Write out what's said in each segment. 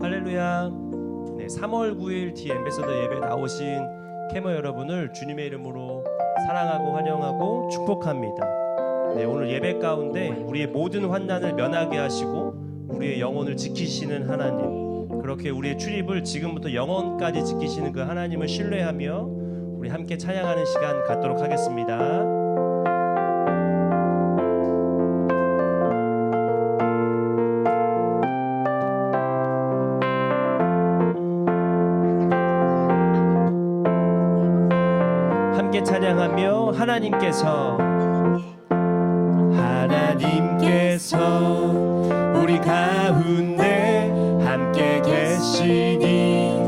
할렐루야. 네, 3월 9일 디 앰베서더 예배 나오신 캐머 여러분을 주님의 이름으로 사랑하고 환영하고 축복합니다. 네, 오늘 예배 가운데 우리의 모든 환난을 면하게 하시고 우리의 영혼을 지키시는 하나님, 그렇게 우리의 출입을 지금부터 영원까지 지키시는 그 하나님을 신뢰하며 우리 함께 찬양하는 시간 갖도록 하겠습니다. 함께 찬양하며 하나님께서 우리 가운데 함께 계시니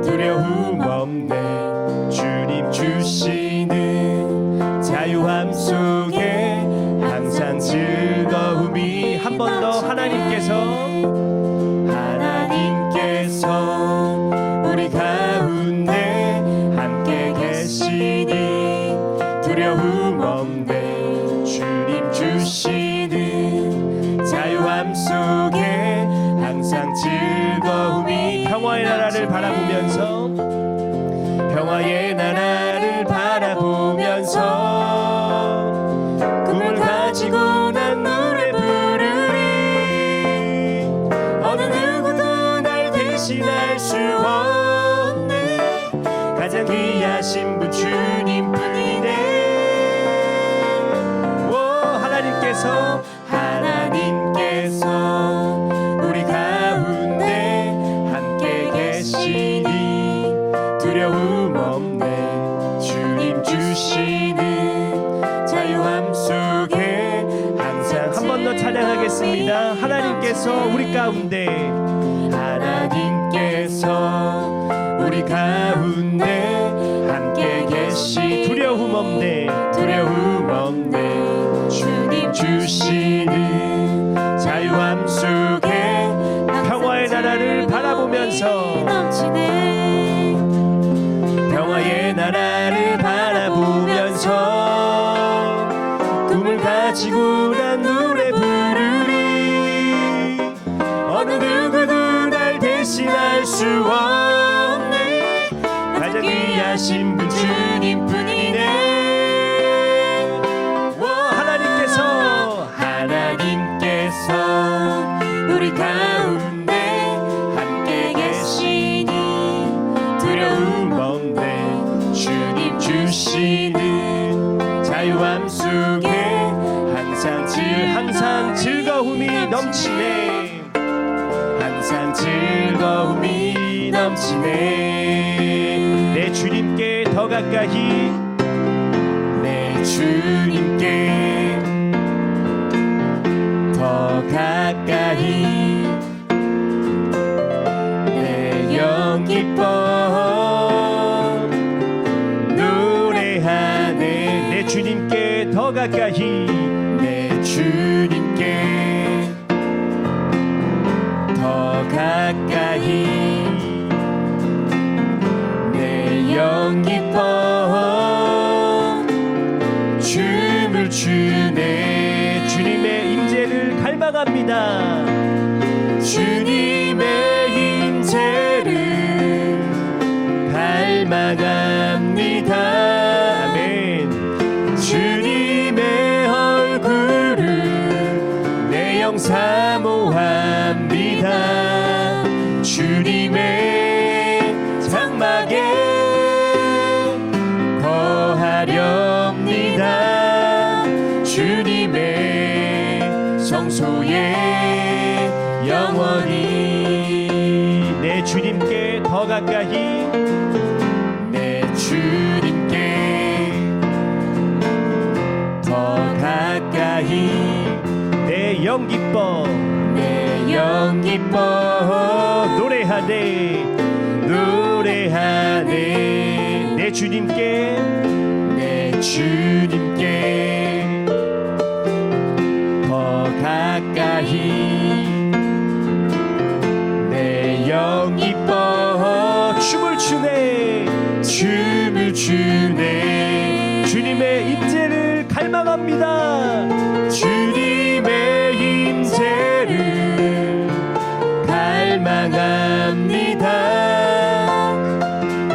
두려움 없네. 주님 주시는 자유함 속에 항상 즐거움이. 한 번 더 하나님께서 우리 가운데 함께 계시니 두려움 없네. 주님 주시는 자유함 속에 항상 즐거움이. 평화의 나라를 바라보면서 꿈을 가지고 난 노래 부르리. 어느 누구도 날 대신할 수 없네. 가장 귀하신 분 주님뿐이네. 하나님께서 우리 가운데 함께 계시니 두려움 없네. 주님 주시는 자유함 속에 항상. 한 번 더 찬양하겠습니다. 하나님께서 우리 가운데 우리 가운데 함께 계시. 두려움 없네. 주님 주시는 자유함 속에 평화의 나라를 바라보면서 꿈을 가지고 난 노래 부르리. 어느 누구도 날 대신할 수 없네. 가장 귀하신 분 주님뿐이네. 우리 가운데 함께 계시니 두려움 없네. 주님 주시는 자유함 속에 항상 즐거움이 넘치네. 내 주님께 더 가까이. 내 주님께 더 가까이. 내 영 기뻐 노래하네. 내 주님께 더 가까이. 내 주님께 더 가까이. 내 영 기뻐 춤을 추네. 주님의 임재를 갈망합니다. 주님의 임재를 갈망합니다. 아멘. 주님의 얼굴을 내 영 사모합니다. 주님의 장막에 거하렵니다. 주님의 성소에 영원히. 내 주님께 더 가까이. 내 주님께 더 가까이. 내 영 기뻐 노래하네. 내 내 주님께 더 가까이 내 영 기뻐 춤을 추네 주님의 임재를 갈망합니다. 주님의 임재를 갈망합니다.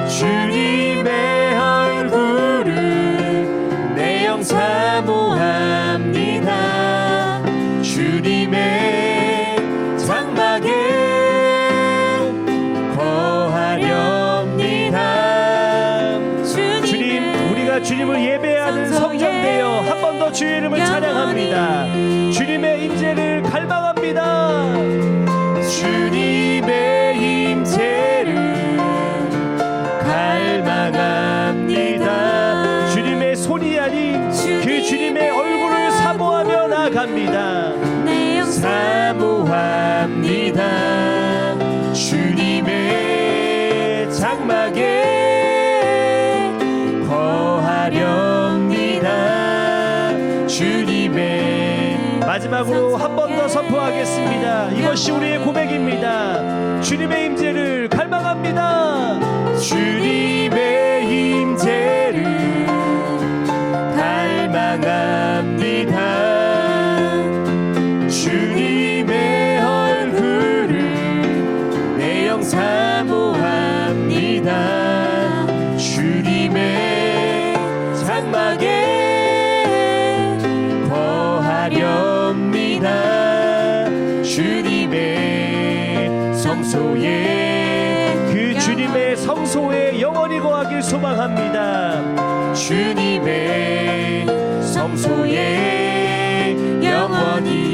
주님의 얼굴을 내 영 사모합니다. 주님의 장막에 거하렵니다. 주님, 우리가 주님을 예배하는 성전 되어 한 번 더 주의 이름을 찬양합니다. 주님의 임재를 갈망합니다. 주님의 임재를 갈망합니다. 주님의 손이 아닌 그 주님의 얼굴을 사모하며 나아갑니다. 사모합니다. 주님의 장막에 거하렵니다. 주님의 마지막으로 한 번 더 선포하겠습니다. 이것이 우리의 고백입니다. 주님의 임재를 갈망합니다. 주님의 임재를 갈망합니다. 주님의 얼굴을 내 영 사모합니다. 주님의 장막에 거하렵니다. 주님의 성소에 그 주님의 성소에 영원히 거하길 소망합니다. 주님의 성소에 영원히.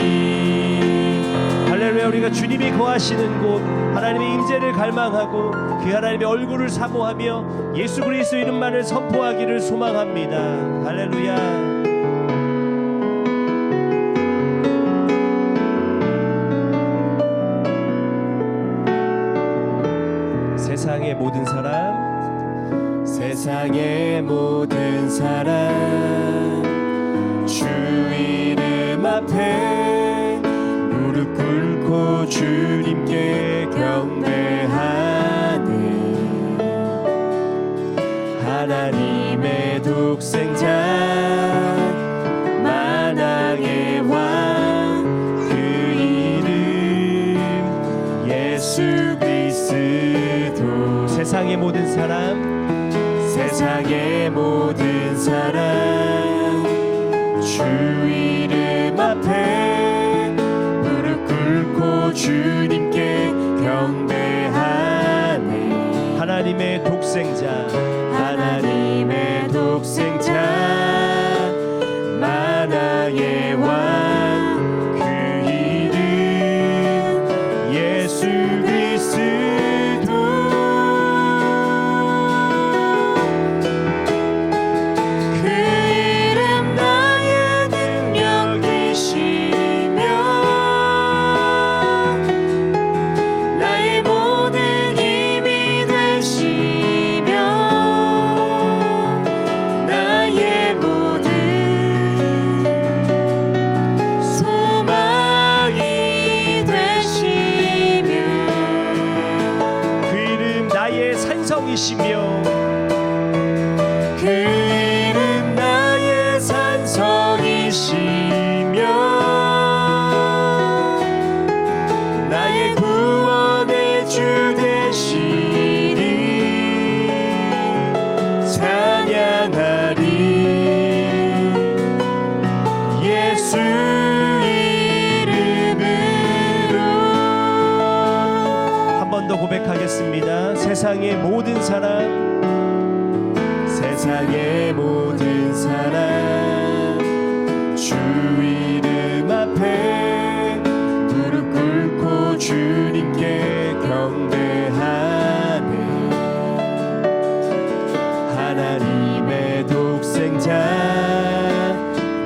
할렐루야. 우리가 주님이 거하시는 곳 하나님의 임재를 갈망하고 그 하나님의 얼굴을 사모하며 예수 그리스도 이름만을 선포하기를 소망합니다. 할렐루야. 세상의 모든 사람 주 이름 앞에 무릎 꿇고 주님께 경배하네. 하나님의 독생자 만왕의 왕 그 이름 예수 그리스도. 세상의 모든 사람 주 이름 앞에 무릎 꿇고 주님께 경배하네. 하나님의 독생자 만왕의 왕 그 이름 예수 그리스도. 그 이름 나의 산성이시며 나의 구원의 주 되시니 찬양하리. 예수 이름으로. 한 번 더 고백하겠습니다. 세상의 모든 사람 주 이름 앞에 무릎 꿇고 주님께 경배하네. 하나님의 독생자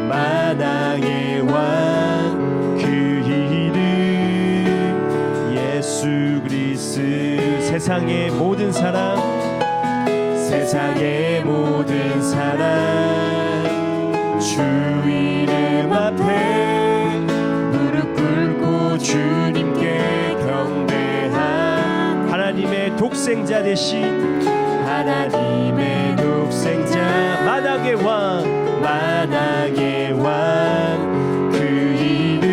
만왕의 왕 그 이름 예수 그리스도. 세상의 모든 사람 세상의 모든 사람 주 이름 앞에 무릎 꿇고 주님께 경배한 하나님의 독생자 되신 하나님의 독생자 만왕의 왕 만왕의 왕 그 이름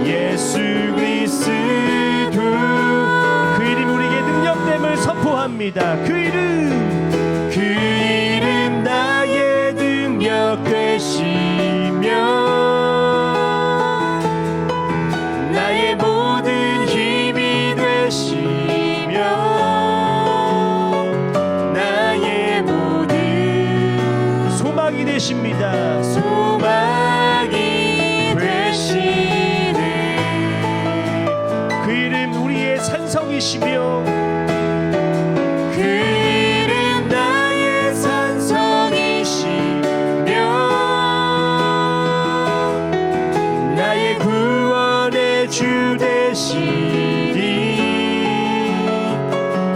예수 그리스도 그 이름 우리에게 능력됨을 선포합니다. 그 이름 나의 능력 되시며 나의 모든 힘이 되시며 나의 모든 소망이 되십니다. 소망이 되시네. 그 이름 우리의 산성이시며 그 이름 나의 산성이시며 나의 구원의 주 되시니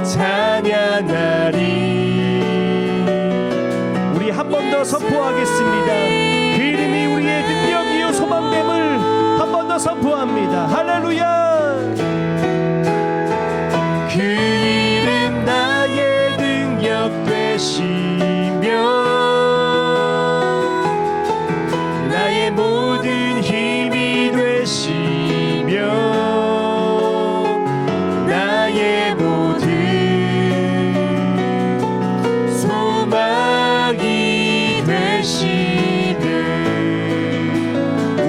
찬양하리. 우리 한 번 더 선포하겠습니다. 그 이름이 우리의 능력이요 소망됨을 한 번 더 선포합니다. 할렐루야. 그 이름 나의 능력 되시며 나의 모든 힘이 되시며 나의 모든 소망이 되시네.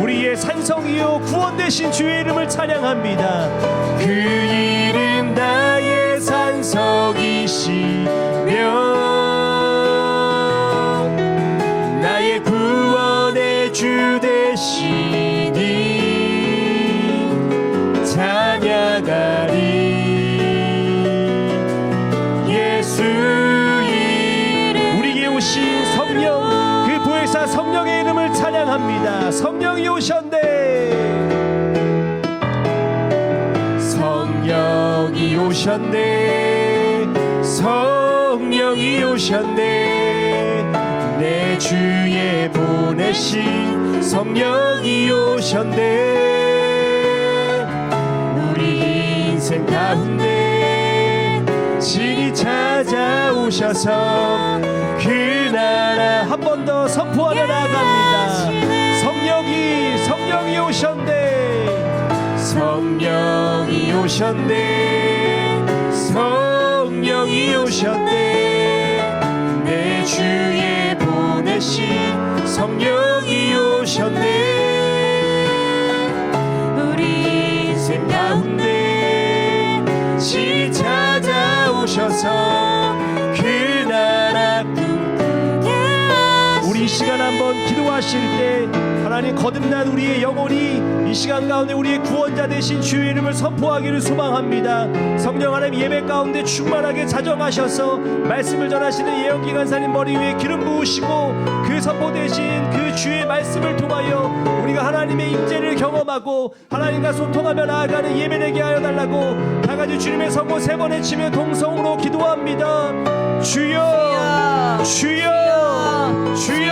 우리의 산성이요 구원 되신 주의 이름을 찬양합니다. 그 이름 나의 산성이시며 나의 구원의 주 되시니 찬양하리. 예수 이름 우리에게 오신 성령 그 보혜사 성령의 이름을 찬양합니다. 성령이 오셨네. 성령이 오셨네. 성령이 오셨네. 내 주에 보내신 성령이 오셨네. 우리 인생 가운데 진히 찾아오셔서 그 나라 한 번 더 선포하며 나아갑니다. 성령이 오셨네. 성령이 오셨네. 성령이 오셨네. 내 주에 보내신 성령이 오셨네. 우리 인생 가운데 진히 찾아오셔서 그 나라 꿈꾸게 우리 이 시간 한번 기도하실 때 하나님 거듭난 우리의 영혼이 이 시간 가운데 우리의 구원자 되신 주의 이름을 선포하기를 소망합니다. 성령 하나님 예배 가운데 충만하게 자정하셔서 말씀을 전하시는 예언기 간사님 머리 위에 기름 부으시고 그 선포되신 그 주의 말씀을 통하여 우리가 하나님의 임재를 경험하고 하나님과 소통하며 나아가는 예배되게 하여 달라고 다같이 주님의 성모 3번 외치며 동성으로 기도합니다. 주여 주여 주여.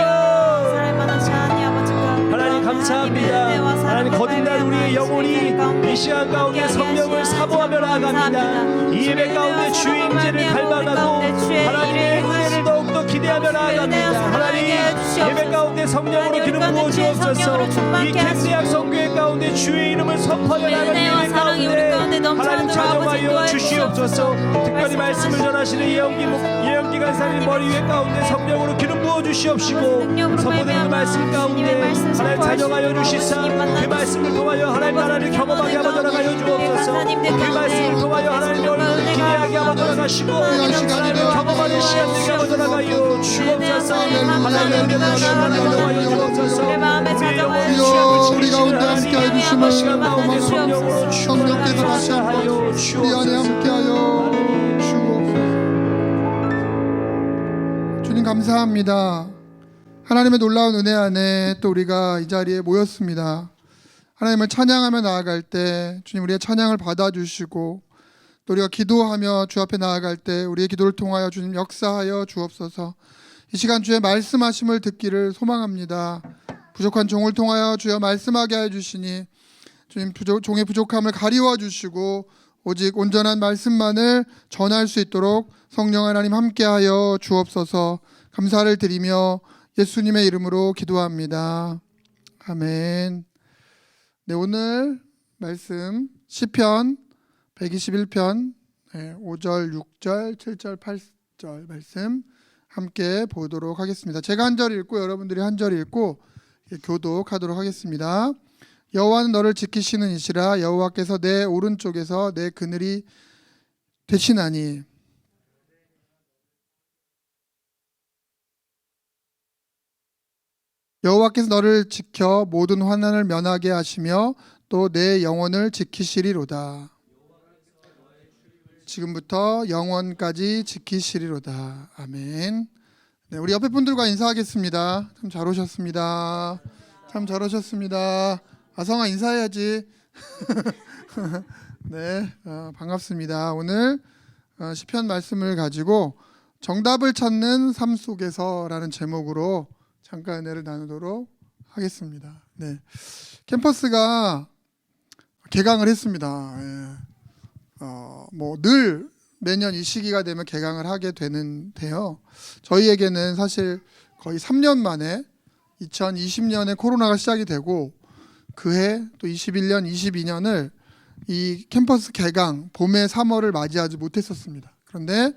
하나님 감사합니다. 하나님 거듭난 우리의 영혼이 이 시간 가운데 성령을 사모하며 나아갑니다. 이 예배 가운데 주의 임재를 갈망하고 하나님의 은혜를 더욱더 기대하며 나아갑니다. 하나님 예배 가운데 성령으로 기름 부어 주옵소서. 이 캠대학 성교회 가운데 주의 이름을 선포하며 나아가는 예배 가운데 하나님 찬양하여 주시옵소서. 특별히 말씀을 전하시는 예언기 간사님 머리 위에 가운데 성령으로 기름 부어 주시옵시고 선포되는 그 말씀 가운데 하나님 찬양하여 주시사 그 말씀을 통하여 하나님 나라를 경험하게 하여 전하여 주옵소서. 그 말씀을 통하여 하나님의 얼굴을 기대하게 하여 전하시고 하나님을 경험하는 시간 되게 하여 전하여 주옵소서. 하나님의 은혜를 전하여 주옵소서. 우리 가운데 함께하여 주심을 고맙습니다. 성령께서 다시 한번 우리 안에 함께하여 주옵소서. 주님 감사합니다. 하나님의 놀라운 은혜 안에 또 우리가 이 자리에 모였습니다. 하나님을 찬양하며 나아갈 때 주님 우리의 찬양을 받아주시고 또 우리가 기도하며 주 앞에 나아갈 때 우리의 기도를 통하여 주님 역사하여 주옵소서. 이 시간 주의 말씀하심을 듣기를 소망합니다. 부족한 종을 통하여 주여 말씀하게 해 주시니 주님 종의 부족함을 가리워 주시고 오직 온전한 말씀만을 전할 수 있도록 성령 하나님 함께하여 주옵소서. 감사를 드리며 예수님의 이름으로 기도합니다. 아멘. 네, 오늘 말씀 시편 121편 5절, 6절, 7절, 8절 말씀 함께 보도록 하겠습니다. 제가 한 절 읽고 여러분들이 한 절 읽고 교독하도록 하겠습니다. 여호와는 너를 지키시는 이시라. 여호와께서 내 오른쪽에서 내 그늘이 되시나니. 여호와께서 너를 지켜 모든 환난을 면하게 하시며 또 내 영혼을 지키시리로다. 지금부터 영원까지 지키시리로다. 아멘. 네, 우리 옆에 분들과 인사하겠습니다. 참 잘 오셨습니다. 참 잘 오셨습니다. 아성아 인사해야지. 네, 반갑습니다. 오늘 시편 말씀을 가지고 정답을 찾는 삶 속에서라는 제목으로 잠깐 은혜를 나누도록 하겠습니다. 네, 캠퍼스가 개강을 했습니다. 늘 매년 이 시기가 되면 개강을 하게 되는데요. 저희에게는 사실 거의 3년 만에 2020년에 코로나가 시작이 되고 그해 또 21년, 22년을 이 캠퍼스 개강 봄의 3월을 맞이하지 못했었습니다. 그런데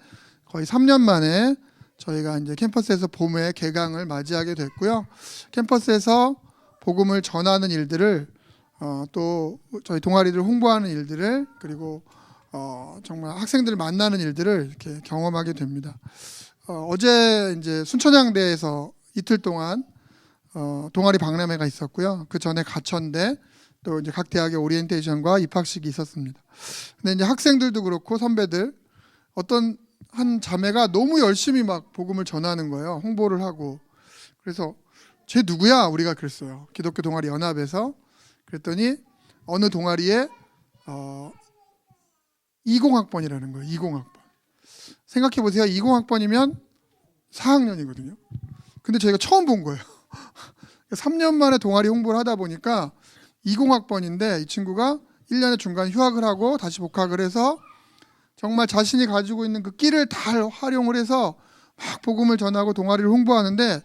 거의 3년 만에 저희가 이제 캠퍼스에서 봄에 개강을 맞이하게 됐고요. 캠퍼스에서 복음을 전하는 일들을 또 저희 동아리들 홍보하는 일들을 그리고 정말 학생들을 만나는 일들을 이렇게 경험하게 됩니다. 어제 이제 순천향대에서 이틀 동안 동아리 박람회가 있었고요. 그 전에 가천대 또 이제 각 대학의 오리엔테이션과 입학식이 있었습니다. 근데 이제 학생들도 그렇고 선배들 어떤 한 자매가 너무 열심히 막 복음을 전하는 거예요. 홍보를 하고. 그래서 쟤 누구야? 우리가 그랬어요. 기독교 동아리 연합에서. 그랬더니 어느 동아리에 20학번이라는 거예요. 20학번. 생각해 보세요. 20학번이면 4학년이거든요. 근데 저희가 처음 본 거예요. 3년 만에 동아리 홍보를 하다 보니까 20학번인데 이 친구가 1년에 중간 휴학을 하고 다시 복학을 해서 정말 자신이 가지고 있는 그 끼를 다 활용을 해서 막 복음을 전하고 동아리를 홍보하는데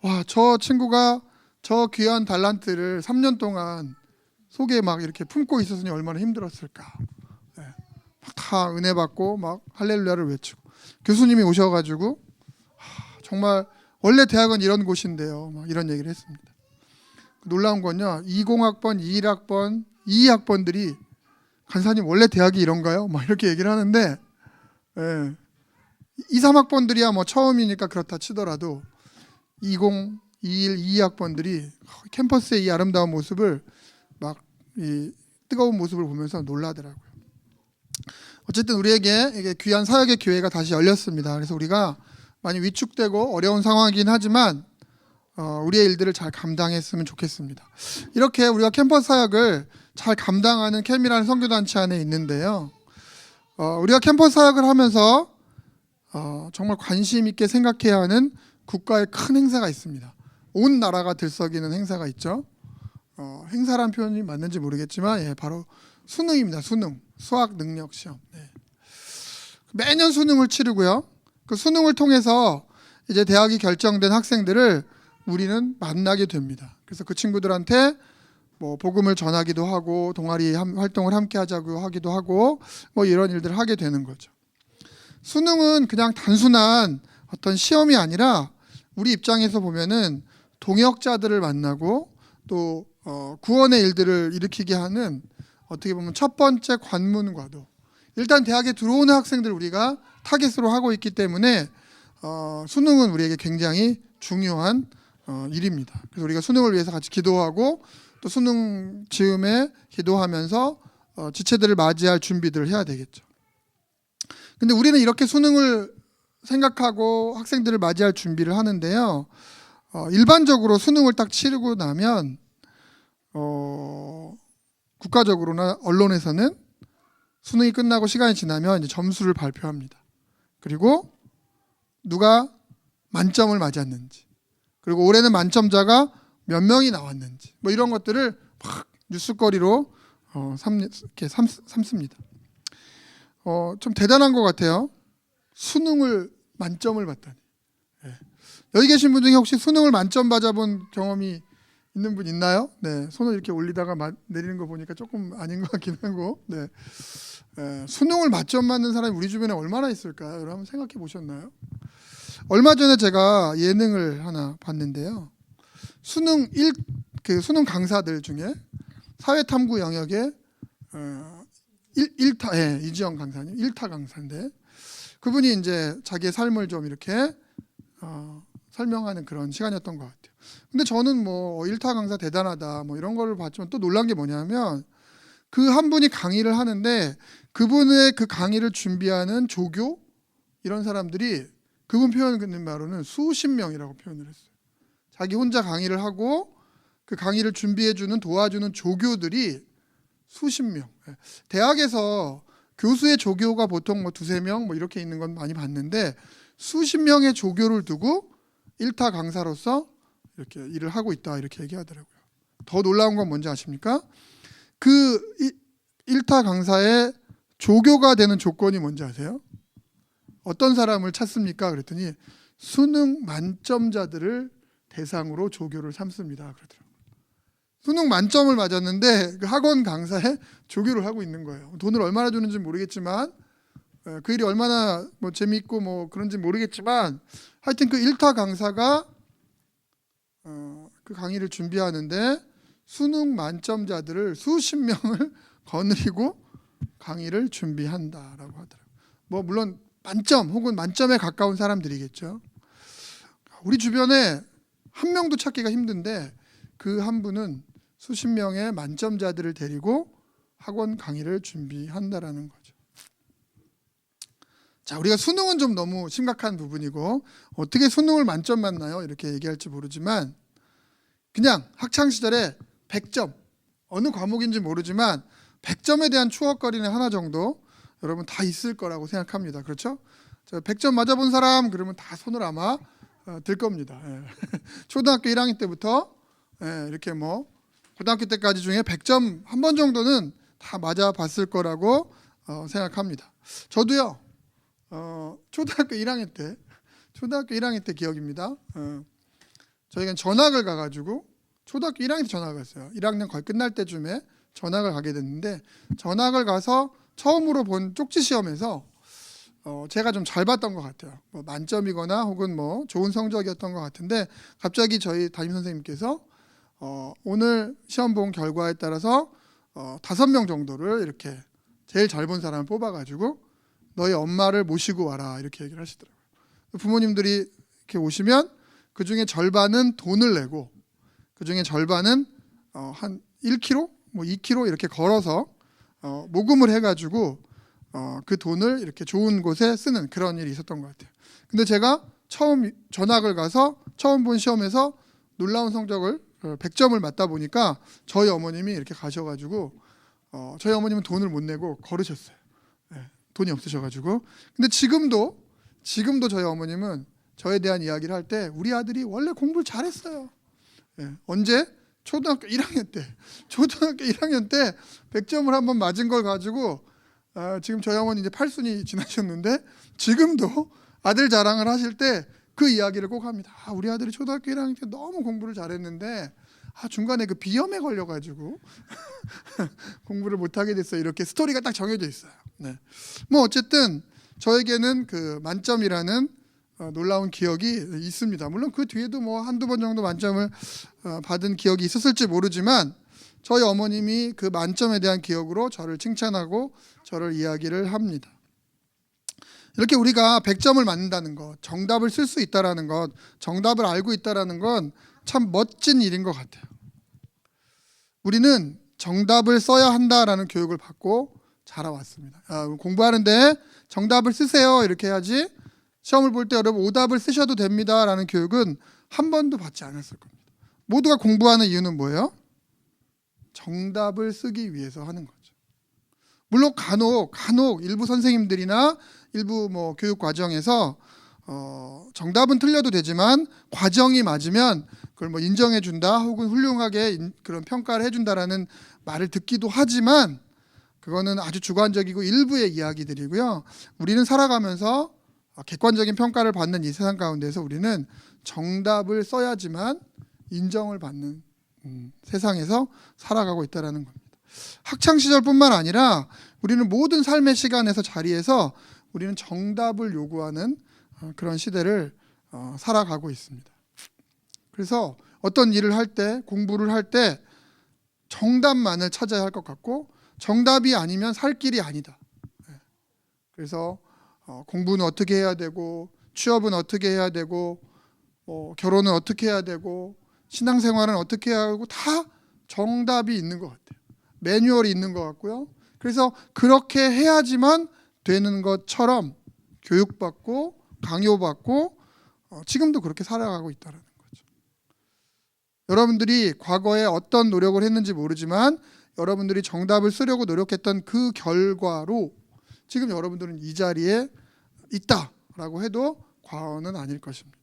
와, 저 친구가 저 귀한 달란트를 3년 동안 속에 막 이렇게 품고 있었으니 얼마나 힘들었을까. 네. 막 다 은혜 받고 막 할렐루야를 외치고 교수님이 오셔가지고 정말 원래 대학은 이런 곳인데요. 막 이런 얘기를 했습니다. 놀라운 건요. 20학번, 21학번, 22학번들이 간사님 원래 대학이 이런가요? 막 이렇게 얘기를 하는데 2, 3학번들이야 뭐 처음이니까 그렇다 치더라도 20, 21, 22학번들이 캠퍼스의 이 아름다운 모습을 막 이 뜨거운 모습을 보면서 놀라더라고요. 어쨌든 우리에게 이게 귀한 사역의 기회가 다시 열렸습니다. 그래서 우리가 많이 위축되고 어려운 상황이긴 하지만 우리의 일들을 잘 감당했으면 좋겠습니다. 이렇게 우리가 캠퍼스 사역을 잘 감당하는 캠이라는 선교단체 안에 있는데요. 우리가 캠퍼스 사역을 하면서 정말 관심 있게 생각해야 하는 국가의 큰 행사가 있습니다. 온 나라가 들썩이는 행사가 있죠. 행사란 표현이 맞는지 모르겠지만 바로 수능입니다. 수능, 수학 능력 시험. 네. 매년 수능을 치르고요. 그 수능을 통해서 이제 대학이 결정된 학생들을 우리는 만나게 됩니다. 그래서 그 친구들한테 뭐 복음을 전하기도 하고 동아리 활동을 함께 하자고 하기도 하고 뭐 이런 일들을 하게 되는 거죠. 수능은 그냥 단순한 어떤 시험이 아니라 우리 입장에서 보면은 동역자들을 만나고 또 구원의 일들을 일으키게 하는 어떻게 보면 첫 번째 관문과도 일단 대학에 들어오는 학생들 우리가 타겟으로 하고 있기 때문에 수능은 우리에게 굉장히 중요한 일입니다. 그래서 우리가 수능을 위해서 같이 기도하고 또 수능 즈음에 기도하면서 지체들을 맞이할 준비들을 해야 되겠죠. 근데 우리는 이렇게 수능을 생각하고 학생들을 맞이할 준비를 하는데요. 일반적으로 수능을 딱 치르고 나면 국가적으로나 언론에서는 수능이 끝나고 시간이 지나면 이제 점수를 발표합니다. 그리고 누가 만점을 맞았는지, 그리고 올해는 만점자가 몇 명이 나왔는지, 뭐 이런 것들을 막 뉴스거리로 이렇게 삼습니다. 좀 대단한 것 같아요. 수능을 만점을 받다니. 네. 여기 계신 분 중에 혹시 수능을 만점 받아본 경험이 있는 분 있나요? 네, 손을 이렇게 올리다가 내리는 거 보니까 조금 아닌 것 같긴 하고, 네. 수능을 만점 맞는 사람이 우리 주변에 얼마나 있을까요? 여러분 생각해 보셨나요? 얼마 전에 제가 예능을 하나 봤는데요. 수능 강사들 중에 사회탐구 영역에 1타, 이지영 강사님, 1타 강사인데 그분이 이제 자기의 삶을 좀 이렇게 설명하는 그런 시간이었던 것 같아요. 근데 저는 뭐 1타 강사 대단하다 뭐 이런 걸 봤지만 또 놀란 게 뭐냐면 그 한 분이 강의를 하는데 그분의 그 강의를 준비하는 조교 이런 사람들이 그분 표현하는 바로는 수십 명이라고 표현을 했어요. 자기 혼자 강의를 하고 그 강의를 준비해주는 도와주는 조교들이 수십 명. 대학에서 교수의 조교가 보통 뭐 두세 명 뭐 이렇게 있는 건 많이 봤는데 수십 명의 조교를 두고 1타 강사로서 이렇게 일을 하고 있다 이렇게 얘기하더라고요. 더 놀라운 건 뭔지 아십니까? 그 1타 강사의 조교가 되는 조건이 뭔지 아세요? 어떤 사람을 찾습니까? 그랬더니 수능 만점자들을 대상으로 조교를 삼습니다. 그러더라고요. 수능 만점을 맞았는데 그 학원 강사에 조교를 하고 있는 거예요. 돈을 얼마나 주는지 모르겠지만 그 일이 얼마나 뭐 재미있고 뭐 그런지 모르겠지만 하여튼 그 1타 강사가 그 강의를 준비하는데 수능 만점자들을 수십 명을 거느리고 강의를 준비한다라고 하더라고요. 뭐 물론 만점 혹은 만점에 가까운 사람들이겠죠. 우리 주변에 한 명도 찾기가 힘든데 그 한 분은 수십 명의 만점자들을 데리고 학원 강의를 준비한다라는 거죠. 자, 우리가 수능은 좀 너무 심각한 부분이고 어떻게 수능을 만점 맞나요? 이렇게 얘기할지 모르지만 그냥 학창 시절에 100점 어느 과목인지 모르지만 100점에 대한 추억거리는 하나 정도 여러분 다 있을 거라고 생각합니다. 그렇죠? 100점 맞아본 사람 그러면 다 손을 아마 들 겁니다. 예. 초등학교 1학년 때부터 이렇게 뭐 고등학교 때까지 중에 100점 한 번 정도는 다 맞아봤을 거라고 생각합니다. 저도요. 초등학교 1학년 때 기억입니다. 저희가 전학을 가가지고 초등학교 1학년 때 전학을 갔어요. 1학년 거의 끝날 때쯤에 전학을 가게 됐는데 전학을 가서 처음으로 본 쪽지 시험에서 제가 좀 잘 봤던 것 같아요. 뭐 만점이거나 혹은 뭐 좋은 성적이었던 것 같은데 갑자기 저희 담임 선생님께서 오늘 시험 본 결과에 따라서 5명 정도를 이렇게 제일 잘 본 사람을 뽑아가지고 너희 엄마를 모시고 와라 이렇게 얘기를 하시더라고요. 부모님들이 이렇게 오시면 그 중에 절반은 돈을 내고 그 중에 절반은 한 1km, 뭐 2km 이렇게 걸어서 모금을 해가지고 그 돈을 이렇게 좋은 곳에 쓰는 그런 일이 있었던 것 같아요. 근데 제가 처음 전학을 가서 처음 본 시험에서 놀라운 성적을 100점을 맞다 보니까 저희 어머님이 이렇게 가셔가지고 저희 어머님은 돈을 못 내고 걸으셨어요. 돈이 없으셔가지고. 근데 지금도 저희 어머님은 저에 대한 이야기를 할 때 우리 아들이 원래 공부를 잘했어요. 언제? 초등학교 1학년 때 100점을 한번 맞은 걸 가지고 지금 저희 어머니 이제 8순이 지나셨는데 지금도 아들 자랑을 하실 때 그 이야기를 꼭 합니다. 우리 아들이 초등학교 1학년 때 너무 공부를 잘했는데 중간에 그 비염에 걸려가지고 공부를 못하게 됐어요. 이렇게 스토리가 딱 정해져 있어요. 네. 뭐 어쨌든 저에게는 그 만점이라는 놀라운 기억이 있습니다. 물론 그 뒤에도 뭐 한두 번 정도 만점을 받은 기억이 있었을지 모르지만 저희 어머님이 그 만점에 대한 기억으로 저를 칭찬하고 저를 이야기를 합니다. 이렇게 우리가 100점을 맞는다는 것, 정답을 쓸 수 있다라는 것, 정답을 알고 있다라는 건 참 멋진 일인 것 같아요. 우리는 정답을 써야 한다라는 교육을 받고 자라왔습니다. 공부하는데 정답을 쓰세요 이렇게 해야지 시험을 볼 때 여러분 오답을 쓰셔도 됩니다라는 교육은 한 번도 받지 않았을 겁니다. 모두가 공부하는 이유는 뭐예요? 정답을 쓰기 위해서 하는 거죠. 물론 간혹 일부 선생님들이나 일부 뭐 교육 과정에서 정답은 틀려도 되지만 과정이 맞으면 그걸 뭐 인정해 준다 혹은 훌륭하게 그런 평가를 해준다라는 말을 듣기도 하지만 그거는 아주 주관적이고 일부의 이야기들이고요. 우리는 살아가면서 객관적인 평가를 받는 이 세상 가운데서 우리는 정답을 써야지만 인정을 받는 세상에서 살아가고 있다는 겁니다. 학창 시절뿐만 아니라 우리는 모든 삶의 시간에서 자리에서 우리는 정답을 요구하는 그런 시대를 살아가고 있습니다. 그래서 어떤 일을 할 때, 공부를 할 때 정답만을 찾아야 할 것 같고 정답이 아니면 살 길이 아니다. 그래서 공부는 어떻게 해야 되고 취업은 어떻게 해야 되고 결혼은 어떻게 해야 되고 신앙생활은 어떻게 해야 하고 다 정답이 있는 것 같아요. 매뉴얼이 있는 것 같고요. 그래서 그렇게 해야지만 되는 것처럼 교육받고 강요받고 지금도 그렇게 살아가고 있다는 거죠. 여러분들이 과거에 어떤 노력을 했는지 모르지만 여러분들이 정답을 쓰려고 노력했던 그 결과로 지금 여러분들은 이 자리에 있다라고 해도 과언은 아닐 것입니다.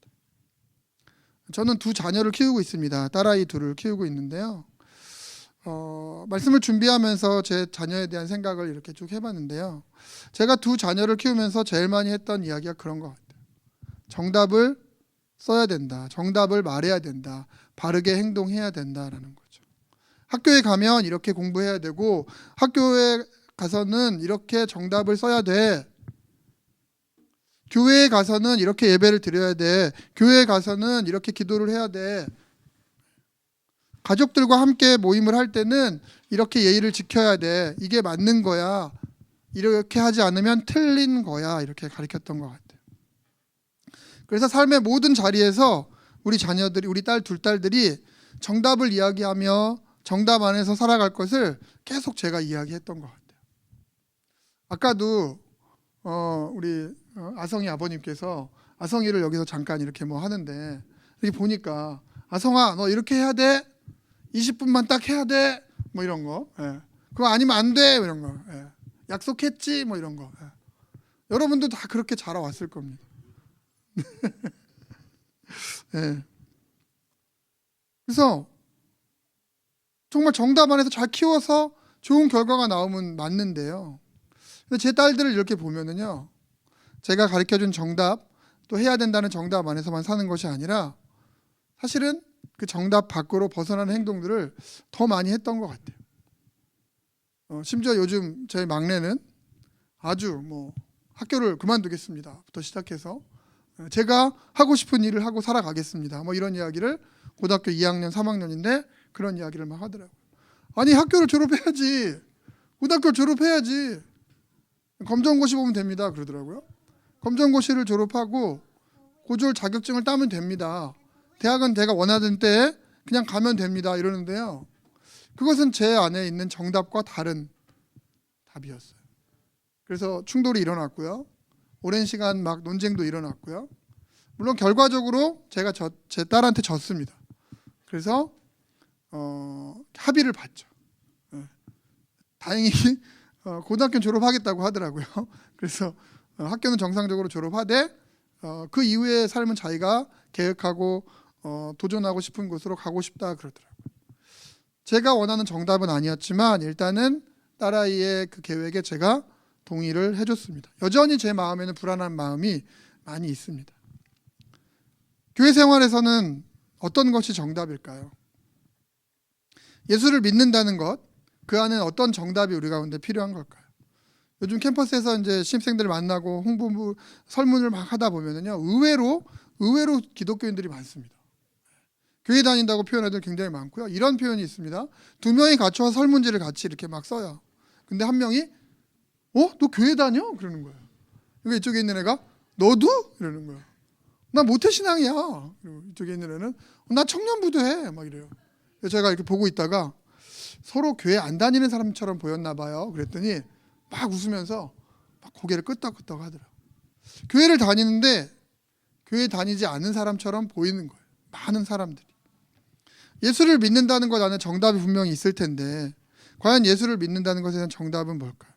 저는 두 자녀를 키우고 있습니다. 딸아이 둘을 키우고 있는데요. 말씀을 준비하면서 제 자녀에 대한 생각을 이렇게 쭉 해봤는데요. 제가 두 자녀를 키우면서 제일 많이 했던 이야기가 그런 것 같아요. 정답을 써야 된다. 정답을 말해야 된다. 바르게 행동해야 된다라는 거죠. 학교에 가면 이렇게 공부해야 되고 학교에 가서는 이렇게 정답을 써야 돼. 교회에 가서는 이렇게 예배를 드려야 돼. 교회에 가서는 이렇게 기도를 해야 돼. 가족들과 함께 모임을 할 때는 이렇게 예의를 지켜야 돼. 이게 맞는 거야. 이렇게 하지 않으면 틀린 거야. 이렇게 가르쳤던 것 같아요. 그래서 삶의 모든 자리에서 우리 자녀들이, 우리 두 딸들이 정답을 이야기하며 정답 안에서 살아갈 것을 계속 제가 이야기했던 것 같아요. 아까도 우리 아성이 아버님께서 아성이를 여기서 잠깐 이렇게 뭐 하는데 이렇게 보니까 아성아 너 이렇게 해야 돼. 20분만 딱 해야 돼. 뭐 이런 거. 예. 그거 아니면 안 돼. 이런 거. 예. 약속했지. 뭐 이런 거. 예. 여러분도 다 그렇게 자라왔을 겁니다. 예. 그래서 정말 정답 안에서 잘 키워서 좋은 결과가 나오면 맞는데요. 근데 제 딸들을 이렇게 보면은요. 제가 가르쳐준 정답 또 해야 된다는 정답 안에서만 사는 것이 아니라 사실은 그 정답 밖으로 벗어나는 행동들을 더 많이 했던 것 같아요. 심지어 요즘 저희 막내는 아주 뭐 학교를 그만두겠습니다부터 시작해서 제가 하고 싶은 일을 하고 살아가겠습니다. 뭐 이런 이야기를 고등학교 2학년, 3학년인데 그런 이야기를 막 하더라고요. 아니 학교를 졸업해야지. 고등학교를 졸업해야지. 검정고시 보면 됩니다. 그러더라고요. 검정고시를 졸업하고 고졸 자격증을 따면 됩니다. 대학은 내가 원하던 때에 그냥 가면 됩니다. 이러는데요. 그것은 제 안에 있는 정답과 다른 답이었어요. 그래서 충돌이 일어났고요. 오랜 시간 막 논쟁도 일어났고요. 물론 결과적으로 제가 제 딸한테 졌습니다. 그래서 합의를 봤죠. 다행히 고등학교 졸업하겠다고 하더라고요. 그래서 학교는 정상적으로 졸업하되 그 이후의 삶은 자기가 계획하고 도전하고 싶은 곳으로 가고 싶다 그러더라고요. 제가 원하는 정답은 아니었지만 일단은 딸아이의 그 계획에 제가 동의를 해줬습니다. 여전히 제 마음에는 불안한 마음이 많이 있습니다. 교회 생활에서는 어떤 것이 정답일까요? 예수를 믿는다는 것, 그 안에는 어떤 정답이 우리 가운데 필요한 걸까요? 요즘 캠퍼스에서 이제 신입생들을 만나고 홍보 설문을 막 하다 보면은요, 의외로 기독교인들이 많습니다. 교회 다닌다고 표현하는 들 굉장히 많고요. 이런 표현이 있습니다. 두 명이 갖춰서 설문지를 같이 이렇게 막 써요. 근데 한 명이 너 교회 다녀? 그러는 거예요. 그러니까 이쪽에 있는 애가 너도? 이러는 거예요. 나 모태신앙이야. 그리고 이쪽에 있는 애는 나 청년부도해. 막 이래요. 그래서 제가 이렇게 보고 있다가 서로 교회 안 다니는 사람처럼 보였나 봐요. 그랬더니 막 웃으면서 막 고개를 끄덕끄덕 하더라고요. 교회를 다니는데 교회 다니지 않는 사람처럼 보이는 거예요. 많은 사람들이. 예수를 믿는다는 것 안에 정답이 분명히 있을 텐데 과연 예수를 믿는다는 것에 대한 정답은 뭘까요?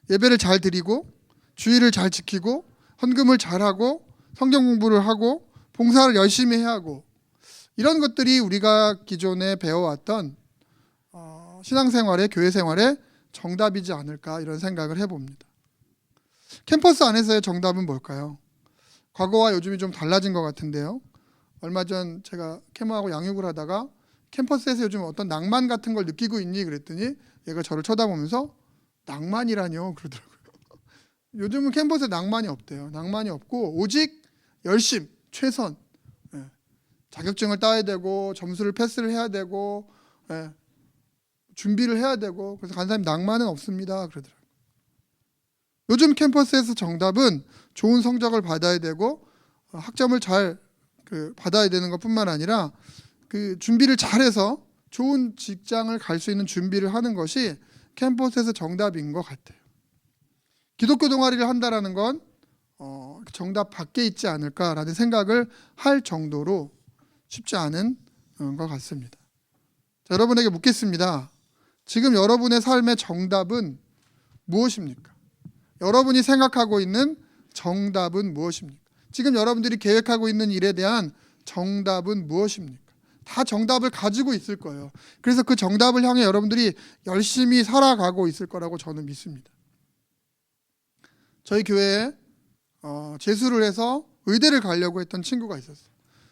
예배를 잘 드리고 주의를 잘 지키고 헌금을 잘하고 성경 공부를 하고 봉사를 열심히 해야 하고, 이런 것들이 우리가 기존에 배워왔던 신앙생활의 교회 생활의 정답이지 않을까, 이런 생각을 해봅니다. 캠퍼스 안에서의 정답은 뭘까요? 과거와 요즘이 좀 달라진 것 같은데요. 얼마 전 제가 캐모하고 양육을 하다가 캠퍼스에서 요즘 어떤 낭만 같은 걸 느끼고 있니? 그랬더니 얘가 저를 쳐다보면서 낭만이라뇨? 그러더라고요. 요즘은 캠퍼스에 낭만이 없대요. 낭만이 없고 오직 열심, 최선. 자격증을 따야 되고 점수를 패스를 해야 되고 준비를 해야 되고, 그래서 간사님 낭만은 없습니다. 그러더라고요. 요즘 캠퍼스에서 정답은 좋은 성적을 받아야 되고 학점을 잘 받아야 되는 것뿐만 아니라 그 준비를 잘해서 좋은 직장을 갈 수 있는 준비를 하는 것이 캠퍼스에서 정답인 것 같아요. 기독교 동아리를 한다라는 건 정답 밖에 있지 않을까라는 생각을 할 정도로 쉽지 않은 것 같습니다. 자, 여러분에게 묻겠습니다. 지금 여러분의 삶의 정답은 무엇입니까? 여러분이 생각하고 있는 정답은 무엇입니까? 지금 여러분들이 계획하고 있는 일에 대한 정답은 무엇입니까? 다 정답을 가지고 있을 거예요. 그래서 그 정답을 향해 여러분들이 열심히 살아가고 있을 거라고 저는 믿습니다. 저희 교회에 재수를 해서 의대를 가려고 했던 친구가 있었어요.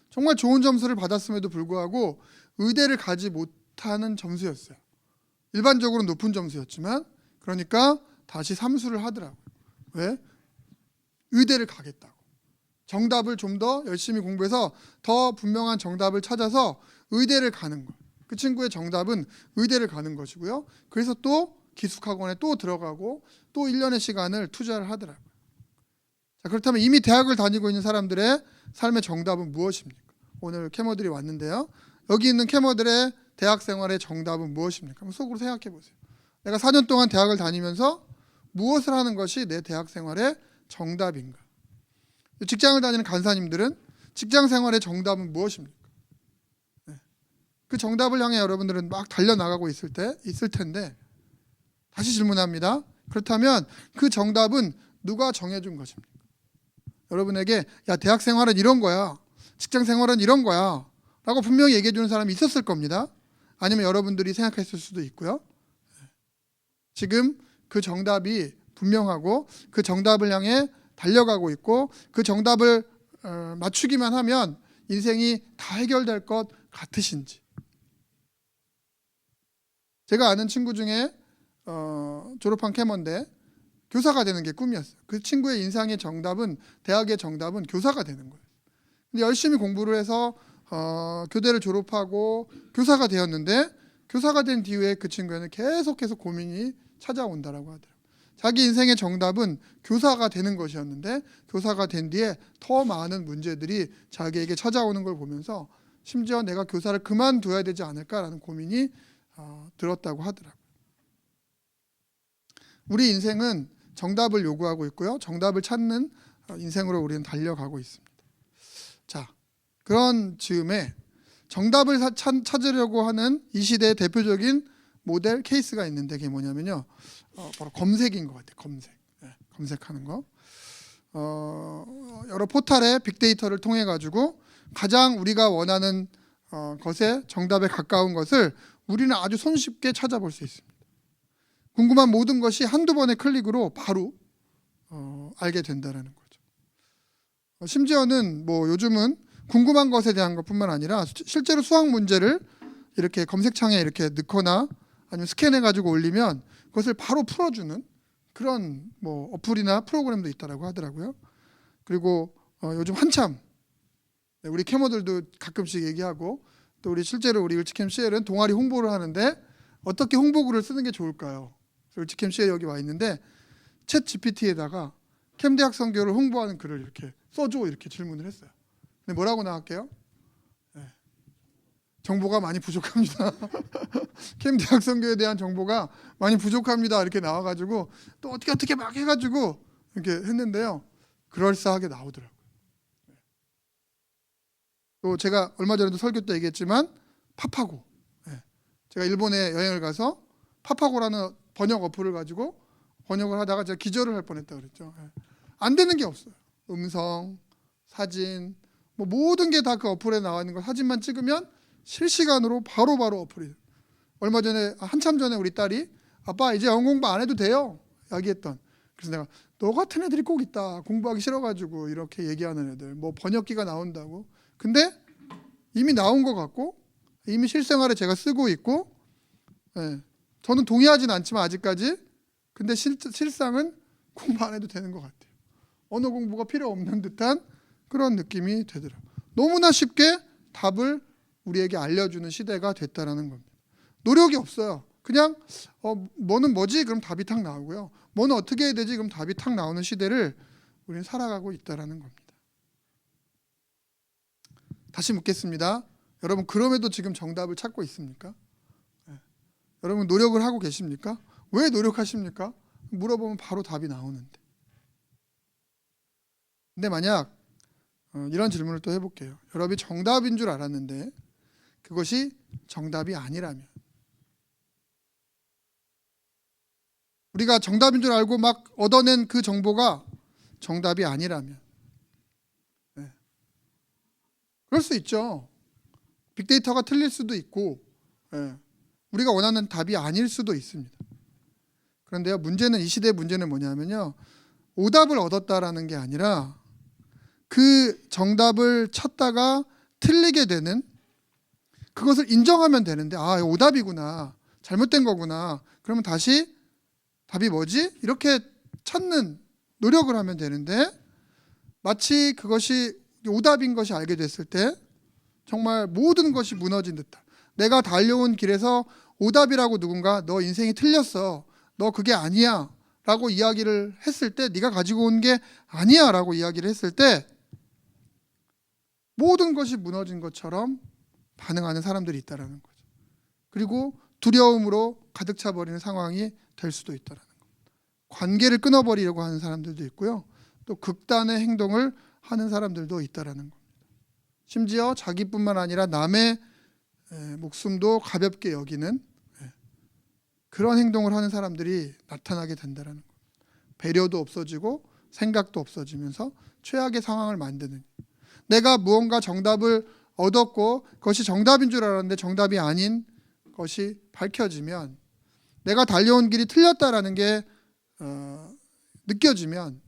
정말 좋은 점수를 받았음에도 불구하고 의대를 가지 못하는 점수였어요. 일반적으로 높은 점수였지만, 그러니까 다시 삼수를 하더라고요. 왜? 의대를 가겠다고. 정답을 좀 더 열심히 공부해서 더 분명한 정답을 찾아서 의대를 가는 거예요. 그 친구의 정답은 의대를 가는 것이고요. 그래서 또 기숙학원에 또 들어가고 또 1년의 시간을 투자를 하더라고요. 자, 그렇다면 이미 대학을 다니고 있는 사람들의 삶의 정답은 무엇입니까? 오늘 캐머들이 왔는데요. 여기 있는 캐머들의 대학 생활의 정답은 무엇입니까? 한번 속으로 생각해 보세요. 내가 4년 동안 대학을 다니면서 무엇을 하는 것이 내 대학 생활의 정답인가? 직장을 다니는 간사님들은 직장 생활의 정답은 무엇입니까? 그 정답을 향해 여러분들은 막 달려나가고 있을 텐데, 다시 질문합니다. 그렇다면 그 정답은 누가 정해준 것입니까? 여러분에게 야, 대학 생활은 이런 거야, 직장 생활은 이런 거야 라고 분명히 얘기해 주는 사람이 있었을 겁니다. 아니면 여러분들이 생각했을 수도 있고요. 지금 그 정답이 분명하고 그 정답을 향해 달려가고 있고 그 정답을 맞추기만 하면 인생이 다 해결될 것 같으신지. 제가 아는 친구 중에 졸업한 캐머인데 교사가 되는 게 꿈이었어요. 그 친구의 인생의 정답은, 대학의 정답은 교사가 되는 거예요. 근데 열심히 공부를 해서 교대를 졸업하고 교사가 되었는데, 교사가 된 뒤에 그 친구에는 계속해서 고민이 찾아온다라고 하더라고요. 자기 인생의 정답은 교사가 되는 것이었는데 교사가 된 뒤에 더 많은 문제들이 자기에게 찾아오는 걸 보면서 심지어 내가 교사를 그만둬야 되지 않을까라는 고민이 들었다고 하더라고요. 우리 인생은 정답을 요구하고 있고요. 정답을 찾는 인생으로 우리는 달려가고 있습니다. 자, 그런 즈음에 정답을 찾으려고 하는 이 시대의 대표적인 모델 케이스가 있는데, 그게 뭐냐면요, 바로 검색인 것 같아요. 검색하는 거. 여러 포탈의 빅데이터를 통해 가지고 가장 우리가 원하는 것에, 정답에 가까운 것을 우리는 아주 손쉽게 찾아볼 수 있습니다. 궁금한 모든 것이 한두 번의 클릭으로 바로 알게 된다는 거죠. 심지어는 요즘은 궁금한 것에 대한 것뿐만 아니라 실제로 수학 문제를 이렇게 검색창에 이렇게 넣거나 아니면 스캔해 가지고 올리면 그것을 바로 풀어주는 그런 어플이나 프로그램도 있다라고 하더라고요. 그리고 요즘 한참 우리 캐머들도 가끔씩 얘기하고, 또 우리 실제로 우리 을지캠 CL은 동아리 홍보를 하는데 어떻게 홍보글을 쓰는 게 좋을까요? 을지캠 CL 여기 와 있는데 챗 GPT에다가 캠대학 선교를 홍보하는 글을 이렇게 써줘, 이렇게 질문을 했어요. 근데 뭐라고 나갈게요? 정보가 많이 부족합니다. 캠대학 선교에 대한 정보가 많이 부족합니다. 이렇게 나와가지고 또 어떻게 막 해가지고 이렇게 했는데요, 그럴싸하게 나오더라고요. 또 제가 얼마 전에도 설교 때 얘기했지만 파파고, 제가 일본에 여행을 가서 파파고라는 번역 어플을 가지고 번역을 하다가 제가 기절을 할 뻔했다 그랬죠. 예. 안 되는 게 없어요. 음성, 사진, 뭐 모든 게 다 그 어플에 나와 있는 거 사진만 찍으면 실시간으로 바로바로 어플이. 얼마 전에 한참 전에 우리 딸이 아빠 이제 영어 공부 안 해도 돼요. 이야기했던. 그래서 내가 너 같은 애들이 꼭 있다. 공부하기 싫어가지고 이렇게 얘기하는 애들. 뭐 번역기가 나온다고. 근데 이미 나온 것 같고 이미 실생활에 제가 쓰고 있고 예. 저는 동의하진 않지만 아직까지 근데 실상은 공부 안 해도 되는 것 같아요. 언어 공부가 필요 없는 듯한 그런 느낌이 되더라고요. 너무나 쉽게 답을 우리에게 알려주는 시대가 됐다라는 겁니다. 노력이 없어요. 그냥 뭐는 뭐지? 그럼 답이 탁 나오고요. 뭐는 어떻게 해야 되지? 그럼 답이 탁 나오는 시대를 우리는 살아가고 있다라는 겁니다. 다시 묻겠습니다. 여러분 그럼에도 지금 정답을 찾고 있습니까? 네. 여러분 노력을 하고 계십니까? 왜 노력하십니까? 물어보면 바로 답이 나오는데. 근데 만약 이런 질문을 또 해볼게요. 여러분이 정답인 줄 알았는데 그것이 정답이 아니라면 우리가 정답인 줄 알고 막 얻어낸 그 정보가 정답이 아니라면 네. 그럴 수 있죠. 빅데이터가 틀릴 수도 있고 네. 우리가 원하는 답이 아닐 수도 있습니다. 그런데요, 문제는 이 시대의 문제는 뭐냐면요, 오답을 얻었다라는 게 아니라 그 정답을 찾다가 틀리게 되는 그것을 인정하면 되는데 아 오답이구나 잘못된 거구나 그러면 다시 답이 뭐지? 이렇게 찾는 노력을 하면 되는데 마치 그것이 오답인 것이 알게 됐을 때 정말 모든 것이 무너진 듯한 내가 달려온 길에서 오답이라고 누군가 너 인생이 틀렸어 너 그게 아니야 라고 이야기를 했을 때 네가 가지고 온 게 아니야 라고 이야기를 했을 때 모든 것이 무너진 것처럼 반응하는 사람들이 있다는 거죠. 그리고 두려움으로 가득 차버리는 상황이 될 수도 있다는 겁니다. 관계를 끊어버리려고 하는 사람들도 있고요. 또 극단의 행동을 하는 사람들도 있다는 겁니다. 심지어 자기뿐만 아니라 남의 목숨도 가볍게 여기는 그런 행동을 하는 사람들이 나타나게 된다는 겁니다. 배려도 없어지고 생각도 없어지면서 최악의 상황을 만드는 내가 무언가 정답을 얻었고 그것이 정답인 줄 알았는데 정답이 아닌 것이 밝혀지면 내가 달려온 길이 틀렸다라는 게 느껴지면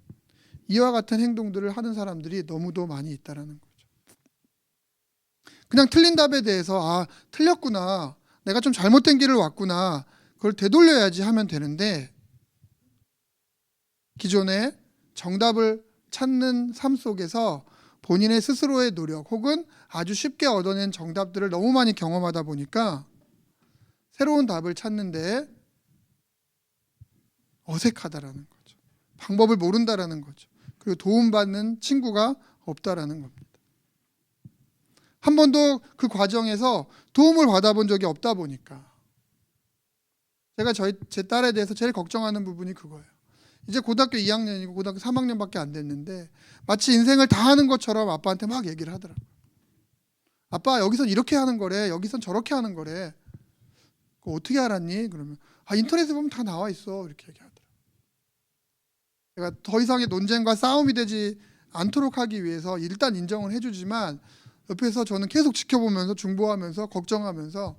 이와 같은 행동들을 하는 사람들이 너무도 많이 있다라는 거죠. 그냥 틀린 답에 대해서 아 틀렸구나 내가 좀 잘못된 길을 왔구나 그걸 되돌려야지 하면 되는데 기존의 정답을 찾는 삶 속에서 본인의 스스로의 노력 혹은 아주 쉽게 얻어낸 정답들을 너무 많이 경험하다 보니까 새로운 답을 찾는데 어색하다라는 거죠. 방법을 모른다라는 거죠. 그리고 도움받는 친구가 없다라는 겁니다. 한 번도 그 과정에서 도움을 받아본 적이 없다 보니까 제가 제 딸에 대해서 제일 걱정하는 부분이 그거예요. 이제 고등학교 2학년이고 고등학교 3학년밖에 안 됐는데 마치 인생을 다 하는 것처럼 아빠한테 막 얘기를 하더라고요. 아빠 여기선 이렇게 하는 거래. 여기선 저렇게 하는 거래. 그거 어떻게 알았니? 그러면 인터넷에 보면 다 나와 있어. 이렇게 얘기하더라고요. 제가 더 이상의 논쟁과 싸움이 되지 않도록 하기 위해서 일단 인정을 해주지만 옆에서 저는 계속 지켜보면서 중보하면서 걱정하면서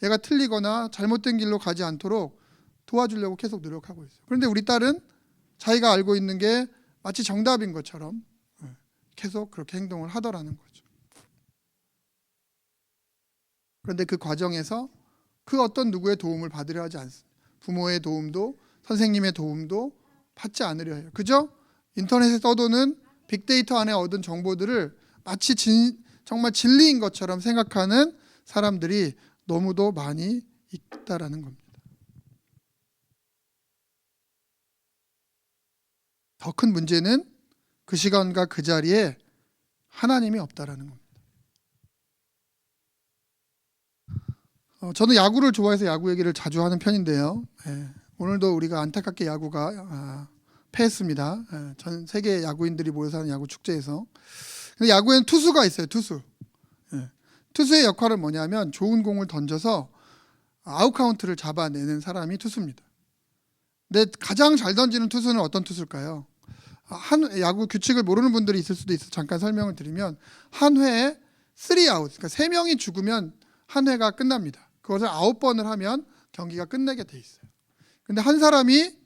얘가 틀리거나 잘못된 길로 가지 않도록 도와주려고 계속 노력하고 있어요. 그런데 우리 딸은 자기가 알고 있는 게 마치 정답인 것처럼 계속 그렇게 행동을 하더라는 거죠. 그런데 그 과정에서 그 어떤 누구의 도움을 받으려 하지 않습니다. 부모의 도움도 선생님의 도움도 받지 않으려 해요. 그죠? 인터넷에 떠도는 빅데이터 안에 얻은 정보들을 마치 정말 진리인 것처럼 생각하는 사람들이 너무도 많이 있다라는 겁니다. 더 큰 문제는 그 시간과 그 자리에 하나님이 없다라는 겁니다. 저는 야구를 좋아해서 야구 얘기를 자주 하는 편인데요. 오늘도 우리가 안타깝게 야구가 패했습니다. 전 세계 야구인들이 모여서 하는 야구 축제에서. 근데 야구에는 투수가 있어요. 투수. 투수의 역할은 뭐냐면 좋은 공을 던져서 아웃 카운트를 잡아내는 사람이 투수입니다. 근데 가장 잘 던지는 투수는 어떤 투수일까요? 한 야구 규칙을 모르는 분들이 있을 수도 있어. 잠깐 설명을 드리면 한 회에 3아웃, 그러니까 3명이 죽으면 한 회가 끝납니다. 그것을 9번을 하면 경기가 끝나게 돼 있어요. 근데 한 사람이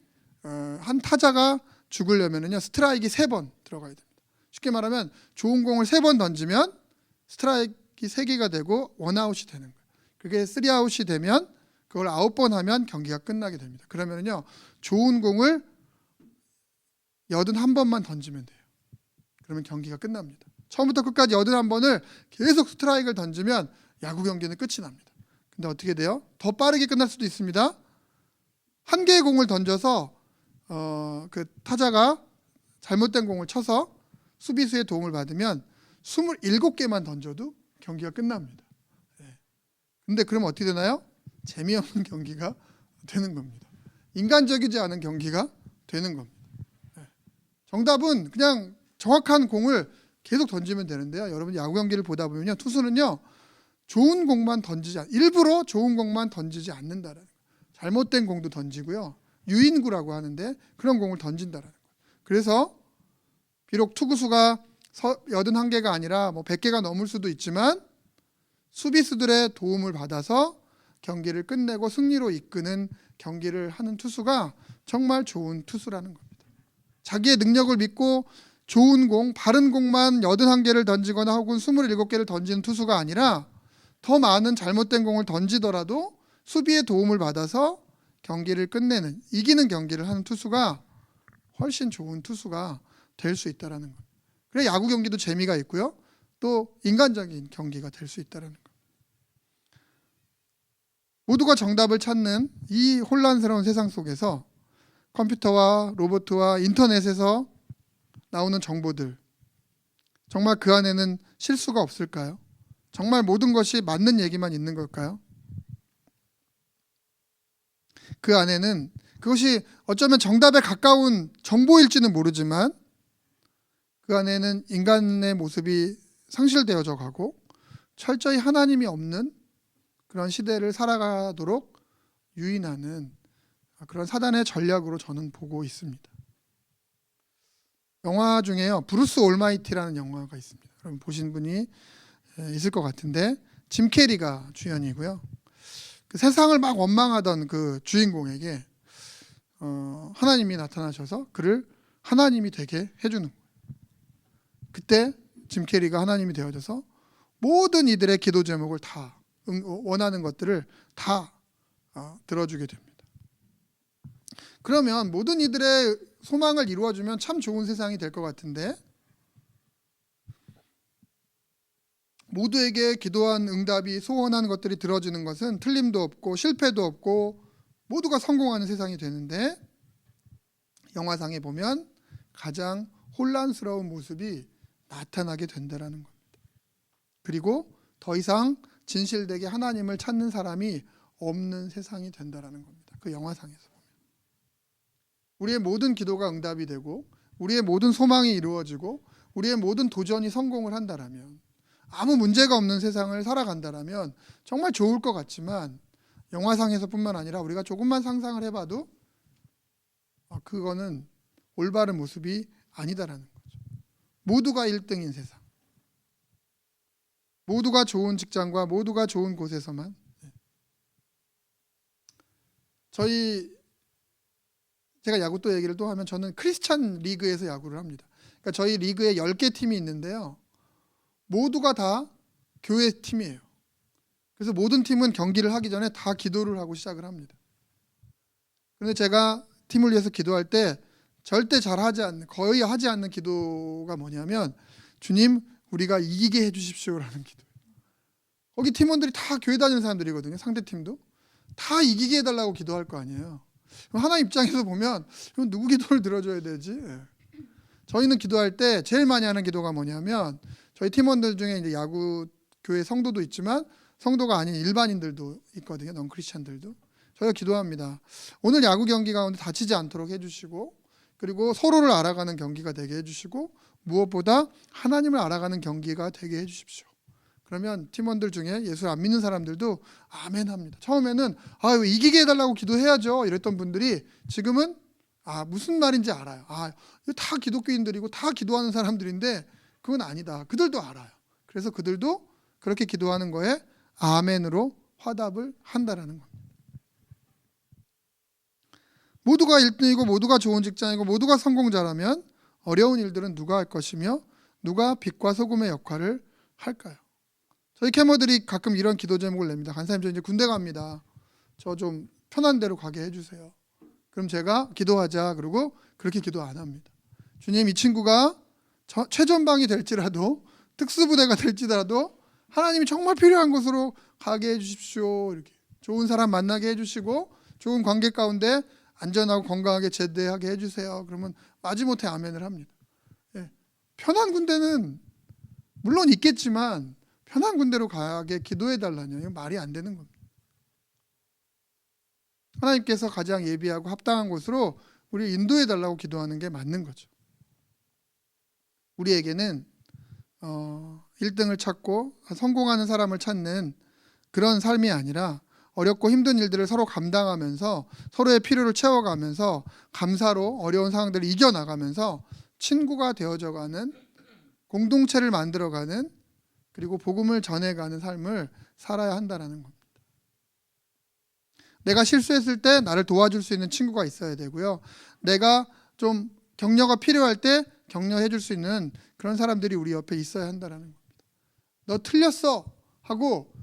한 타자가 죽으려면은요 스트라이크 3번 들어가야 됩니다. 쉽게 말하면 좋은 공을 3번 던지면 스트라이크 3개가 되고 원아웃이 되는 거예요. 그게 3아웃이 되면 그걸 9번 하면 경기가 끝나게 됩니다. 그러면은요 좋은 공을 81번만 던지면 돼요. 그러면 경기가 끝납니다. 처음부터 끝까지 81번을 계속 스트라이크를 던지면 야구 경기는 끝이 납니다. 근데 어떻게 돼요? 더 빠르게 끝날 수도 있습니다. 한 개의 공을 던져서 그 타자가 잘못된 공을 쳐서 수비수의 도움을 받으면 27개만 던져도 경기가 끝납니다. 근데 그러면 어떻게 되나요? 재미없는 경기가 되는 겁니다. 인간적이지 않은 경기가 되는 겁니다. 정답은 그냥 정확한 공을 계속 던지면 되는데요. 여러분 야구 경기를 보다 보면요, 투수는요 좋은 공만 일부러 좋은 공만 던지지 않는다라는 거예요. 잘못된 공도 던지고요, 유인구라고 하는데 그런 공을 던진다라는 거예요. 그래서 비록 투구수가 81개가 아니라 100개가 넘을 수도 있지만 수비수들의 도움을 받아서 경기를 끝내고 승리로 이끄는 경기를 하는 투수가 정말 좋은 투수라는 겁니다. 자기의 능력을 믿고 좋은 공, 바른 공만 81개를 던지거나 혹은 27개를 던지는 투수가 아니라 더 많은 잘못된 공을 던지더라도 수비의 도움을 받아서 경기를 끝내는, 이기는 경기를 하는 투수가 훨씬 좋은 투수가 될 수 있다는 것. 그래 야구 경기도 재미가 있고요, 또 인간적인 경기가 될 수 있다는 것. 모두가 정답을 찾는 이 혼란스러운 세상 속에서 컴퓨터와 로봇과 인터넷에서 나오는 정보들, 정말 그 안에는 실수가 없을까요? 정말 모든 것이 맞는 얘기만 있는 걸까요? 그 안에는 그것이 어쩌면 정답에 가까운 정보일지는 모르지만 그 안에는 인간의 모습이 상실되어져 가고 철저히 하나님이 없는 그런 시대를 살아가도록 유인하는 그런 사단의 전략으로 저는 보고 있습니다. 영화 중에요, 브루스 올마이티라는 영화가 있습니다. 여러분 보신 분이 있을 것 같은데 짐 캐리가 주연이고요. 그 세상을 막 원망하던 그 주인공에게 하나님이 나타나셔서 그를 하나님이 되게 해주는 거예요. 그때 짐 캐리가 하나님이 되어져서 모든 이들의 기도 제목을 다 원하는 것들을 다 들어주게 됩니다. 그러면 모든 이들의 소망을 이루어주면 참 좋은 세상이 될 것 같은데, 모두에게 기도한 응답이 소원한 것들이 들어지는 것은 틀림도 없고 실패도 없고 모두가 성공하는 세상이 되는데, 영화상에 보면 가장 혼란스러운 모습이 나타나게 된다는 겁니다. 그리고 더 이상 진실되게 하나님을 찾는 사람이 없는 세상이 된다는 겁니다. 그 영화상에서 보면 우리의 모든 기도가 응답이 되고 우리의 모든 소망이 이루어지고 우리의 모든 도전이 성공을 한다라면, 아무 문제가 없는 세상을 살아간다라면 정말 좋을 것 같지만 영화상에서뿐만 아니라 우리가 조금만 상상을 해봐도 그거는 올바른 모습이 아니다라는 거죠. 모두가 1등인 세상, 모두가 좋은 직장과 모두가 좋은 곳에서만, 제가 야구 또 얘기를 또 하면 저는 크리스찬 리그에서 야구를 합니다. 그러니까 저희 리그에 10개 팀이 있는데요, 모두가 다 교회 팀이에요. 그래서 모든 팀은 경기를 하기 전에 다 기도를 하고 시작을 합니다. 그런데 제가 팀을 위해서 기도할 때 절대 거의 하지 않는 기도가 뭐냐면, 주님 우리가 이기게 해주십시오라는 기도예요. 거기 팀원들이 다 교회 다니는 사람들이거든요. 상대 팀도 다 이기게 해달라고 기도할 거 아니에요. 하나님 입장에서 보면 이건 누구 기도를 들어줘야 되지? 저희는 기도할 때 제일 많이 하는 기도가 뭐냐면, 저희 팀원들 중에 이제 야구 교회 성도도 있지만 성도가 아닌 일반인들도 있거든요. 넌 크리스찬들도. 저희가 기도합니다. 오늘 야구 경기 가운데 다치지 않도록 해주시고, 그리고 서로를 알아가는 경기가 되게 해주시고, 무엇보다 하나님을 알아가는 경기가 되게 해주십시오. 그러면 팀원들 중에 예수를 안 믿는 사람들도 아멘 합니다. 처음에는 왜 이기게 해달라고 기도해야죠 이랬던 분들이 지금은 무슨 말인지 알아요. 이거 다 기독교인들이고 다 기도하는 사람들인데 그건 아니다. 그들도 알아요. 그래서 그들도 그렇게 기도하는 거에 아멘으로 화답을 한다라는 겁니다. 모두가 1등이고 모두가 좋은 직장이고 모두가 성공자라면 어려운 일들은 누가 할 것이며 누가 빛과 소금의 역할을 할까요? 저희 캐머들이 가끔 이런 기도 제목을 냅니다. 간사님 저 이제 군대 갑니다. 저 좀 편한 대로 가게 해주세요. 그럼 제가 기도하자 그러고 그렇게 기도 안 합니다. 주님 이 친구가 최전방이 될지라도 특수부대가 될지라도 하나님이 정말 필요한 곳으로 가게 해주십시오. 이렇게 좋은 사람 만나게 해주시고 좋은 관계 가운데 안전하고 건강하게 제대하게 해주세요. 그러면 마지못해 아멘을 합니다. 편한 군대는 물론 있겠지만 편한 군대로 가게 기도해달라뇨. 이건 말이 안 되는 겁니다. 하나님께서 가장 예비하고 합당한 곳으로 우리 인도해달라고 기도하는 게 맞는 거죠. 우리에게는 1등을 찾고 성공하는 사람을 찾는 그런 삶이 아니라 어렵고 힘든 일들을 서로 감당하면서 서로의 필요를 채워가면서 감사로 어려운 상황들을 이겨나가면서 친구가 되어져가는 공동체를 만들어가는 그리고 복음을 전해가는 삶을 살아야 한다는 겁니다. 내가 실수했을 때 나를 도와줄 수 있는 친구가 있어야 되고요. 내가 좀 격려가 필요할 때 격려해 줄 수 있는 그런 사람들이 우리 옆에 있어야 한다는 겁니다. 너 틀렸어 하고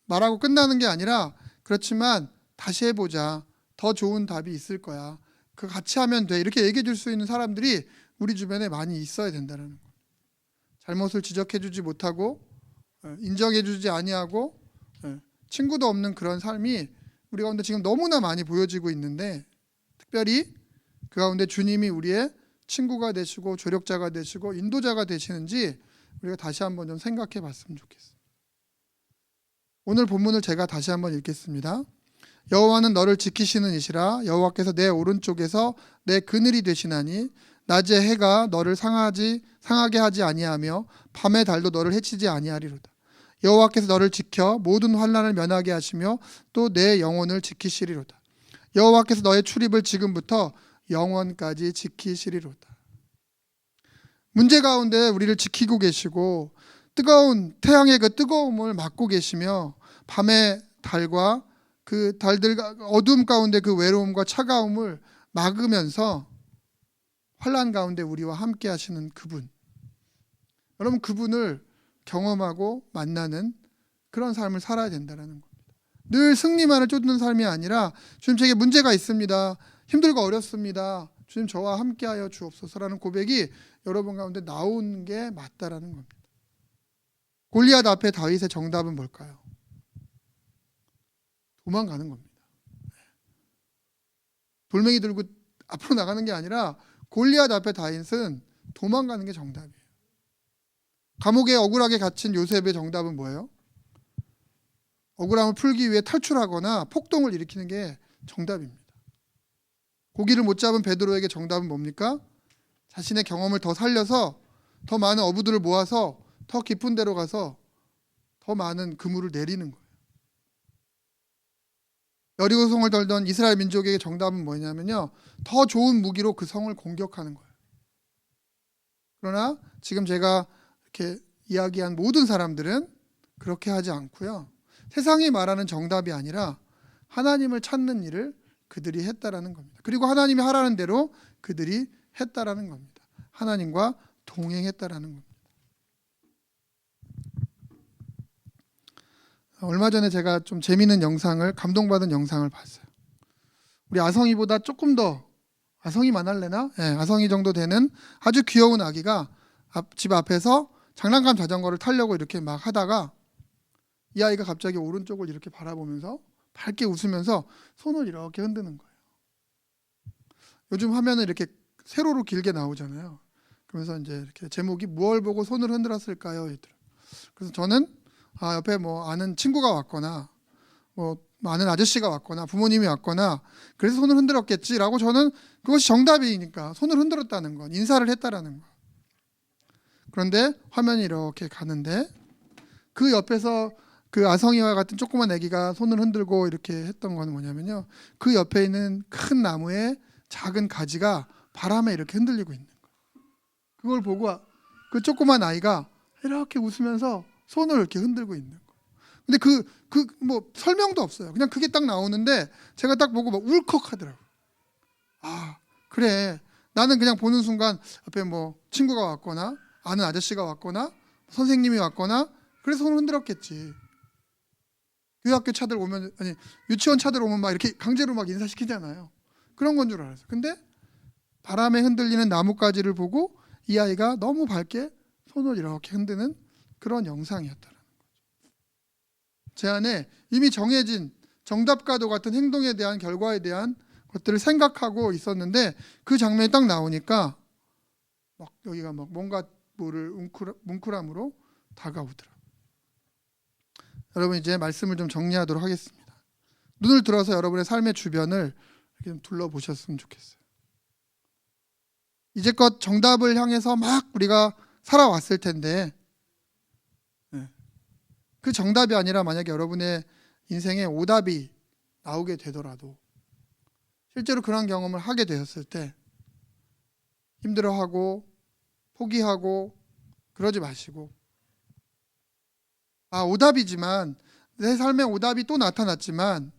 말하고 끝나는 게 아니라 그렇지만 다시 해보자. 더 좋은 답이 있을 거야. 그 같이 하면 돼. 이렇게 얘기해 줄 수 있는 사람들이 우리 주변에 많이 있어야 된다는 거예요. 잘못을 지적해 주지 못하고 인정해 주지 아니하고 친구도 없는 그런 삶이 우리 가운데 지금 너무나 많이 보여지고 있는데 특별히 그 가운데 주님이 우리의 친구가 되시고 조력자가 되시고 인도자가 되시는지 우리가 다시 한번 좀 생각해 봤으면 좋겠습니다. 오늘 본문을 제가 다시 한번 읽겠습니다. 여호와는 너를 지키시는 이시라. 여호와께서 내 오른쪽에서 내 그늘이 되시나니 낮에 해가 너를 상하게 하지 아니하며 밤의 달도 너를 해치지 아니하리로다. 여호와께서 너를 지켜 모든 환난을 면하게 하시며 또 내 영혼을 지키시리로다. 여호와께서 너의 출입을 지금부터 영원까지 지키시리로다. 문제 가운데 우리를 지키고 계시고 뜨거운 태양의 그 뜨거움을 막고 계시며 밤의 달과 그 달들 어둠 가운데 그 외로움과 차가움을 막으면서 환난 가운데 우리와 함께 하시는 그분, 여러분 그분을 경험하고 만나는 그런 삶을 살아야 된다는 겁니다. 늘 승리만을 쫓는 삶이 아니라 주님 제게 문제가 있습니다. 힘들고 어렵습니다. 주님 저와 함께하여 주옵소서라는 고백이 여러분 가운데 나오는 게 맞다라는 겁니다. 골리앗 앞에 다윗의 정답은 뭘까요? 도망가는 겁니다. 돌멩이 들고 앞으로 나가는 게 아니라 골리앗 앞에 다윗은 도망가는 게 정답이에요. 감옥에 억울하게 갇힌 요셉의 정답은 뭐예요? 억울함을 풀기 위해 탈출하거나 폭동을 일으키는 게 정답입니다. 고기를 못 잡은 베드로에게 정답은 뭡니까? 자신의 경험을 더 살려서 더 많은 어부들을 모아서 더 깊은 데로 가서 더 많은 그물을 내리는 거예요. 여리고 성을 덜던 이스라엘 민족에게 정답은 뭐냐면요, 더 좋은 무기로 그 성을 공격하는 거예요. 그러나 지금 제가 이렇게 이야기한 모든 사람들은 그렇게 하지 않고요, 세상이 말하는 정답이 아니라 하나님을 찾는 일을 그들이 했다라는 겁니다. 그리고 하나님이 하라는 대로 그들이 했다라는 겁니다. 하나님과 동행했다라는 겁니다. 얼마 전에 제가 좀 재미있는 영상을, 감동받은 영상을 봤어요. 우리 아성이보다 조금 더, 아성이만 할래나? 아성이 정도 되는 아주 귀여운 아기가 집 앞에서 장난감 자전거를 타려고 이렇게 막 하다가 이 아이가 갑자기 오른쪽을 이렇게 바라보면서 밝게 웃으면서 손을 이렇게 흔드는 거예요. 요즘 화면은 이렇게 세로로 길게 나오잖아요. 그러면서 이제 이렇게 제목이 무얼 보고 손을 흔들었을까요? 그래서 저는 옆에 뭐 아는 친구가 왔거나 뭐 아는 아저씨가 왔거나 부모님이 왔거나 그래서 손을 흔들었겠지라고, 저는 그것이 정답이니까 손을 흔들었다는 건 인사를 했다라는 거. 그런데 화면이 이렇게 가는데 그 옆에서 그 아성이와 같은 조그만 아기가 손을 흔들고 이렇게 했던 건 뭐냐면요, 그 옆에 있는 큰 나무에 작은 가지가 바람에 이렇게 흔들리고 있는 거예요. 그걸 보고 그 조그만 아이가 이렇게 웃으면서 손을 이렇게 흔들고 있는 거예요. 근데 뭐 설명도 없어요. 그냥 그게 딱 나오는데 제가 딱 보고 막 울컥하더라고요. 아, 그래. 나는 그냥 보는 순간 옆에 뭐 친구가 왔거나 아는 아저씨가 왔거나 선생님이 왔거나 그래서 손을 흔들었겠지. 교회학교 차들 오면, 아니 유치원 차들 오면 막 이렇게 강제로 막 인사시키잖아요. 그런 건 줄 알았어요. 근데 바람에 흔들리는 나뭇가지를 보고 이 아이가 너무 밝게 손을 이렇게 흔드는 그런 영상이었다는 거죠. 제 안에 이미 정해진 정답과도 같은 행동에 대한 결과에 대한 것들을 생각하고 있었는데 그 장면이 딱 나오니까 막 여기가 막 뭔가 모를 뭉클함으로 다가오더라고요. 여러분, 이제 말씀을 좀 정리하도록 하겠습니다. 눈을 들어서 여러분의 삶의 주변을 이렇게 좀 둘러보셨으면 좋겠어요. 이제껏 정답을 향해서 막 우리가 살아왔을 텐데 그 정답이 아니라 만약에 여러분의 인생에 오답이 나오게 되더라도 실제로 그런 경험을 하게 되었을 때 힘들어하고 포기하고 그러지 마시고, 오답이지만 내 삶에 오답이 또 나타났지만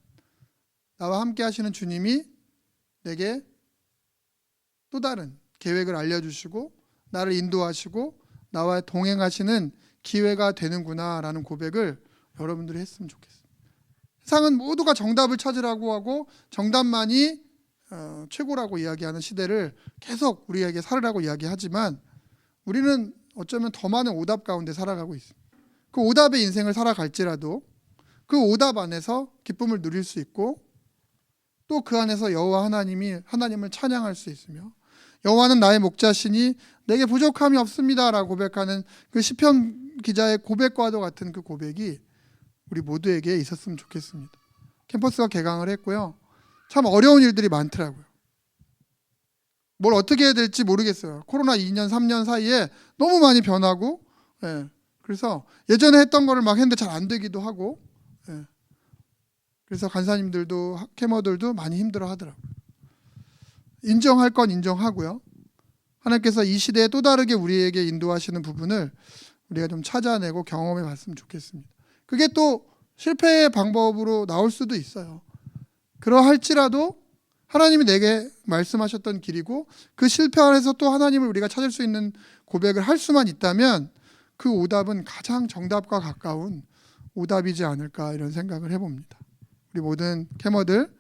나와 함께 하시는 주님이 내게 또 다른 계획을 알려주시고 나를 인도하시고 나와 동행하시는 기회가 되는구나라는 고백을 여러분들이 했으면 좋겠어요. 세상은 모두가 정답을 찾으라고 하고 정답만이 최고라고 이야기하는 시대를 계속 우리에게 살으라고 이야기하지만 우리는 어쩌면 더 많은 오답 가운데 살아가고 있습니다. 그 오답의 인생을 살아갈지라도 그 오답 안에서 기쁨을 누릴 수 있고 또 그 안에서 여호와 하나님을 찬양할 수 있으며 여호와는 나의 목자시니 내게 부족함이 없습니다라고 고백하는 그 시편 기자의 고백과도 같은 그 고백이 우리 모두에게 있었으면 좋겠습니다. 캠퍼스가 개강을 했고요. 참 어려운 일들이 많더라고요. 뭘 어떻게 해야 될지 모르겠어요. 코로나 2년, 3년 사이에 너무 많이 변하고, 그래서 예전에 했던 거를 막 했는데 잘 안 되기도 하고, 그래서 간사님들도 캐머들도 많이 힘들어 하더라고요. 인정할 건 인정하고요. 하나님께서 이 시대에 또 다르게 우리에게 인도하시는 부분을 우리가 좀 찾아내고 경험해 봤으면 좋겠습니다. 그게 또 실패의 방법으로 나올 수도 있어요. 그러할지라도 하나님이 내게 말씀하셨던 길이고 그 실패 안에서 또 하나님을 우리가 찾을 수 있는 고백을 할 수만 있다면 그 오답은 가장 정답과 가까운 오답이지 않을까 이런 생각을 해봅니다. 우리 모든 캐머들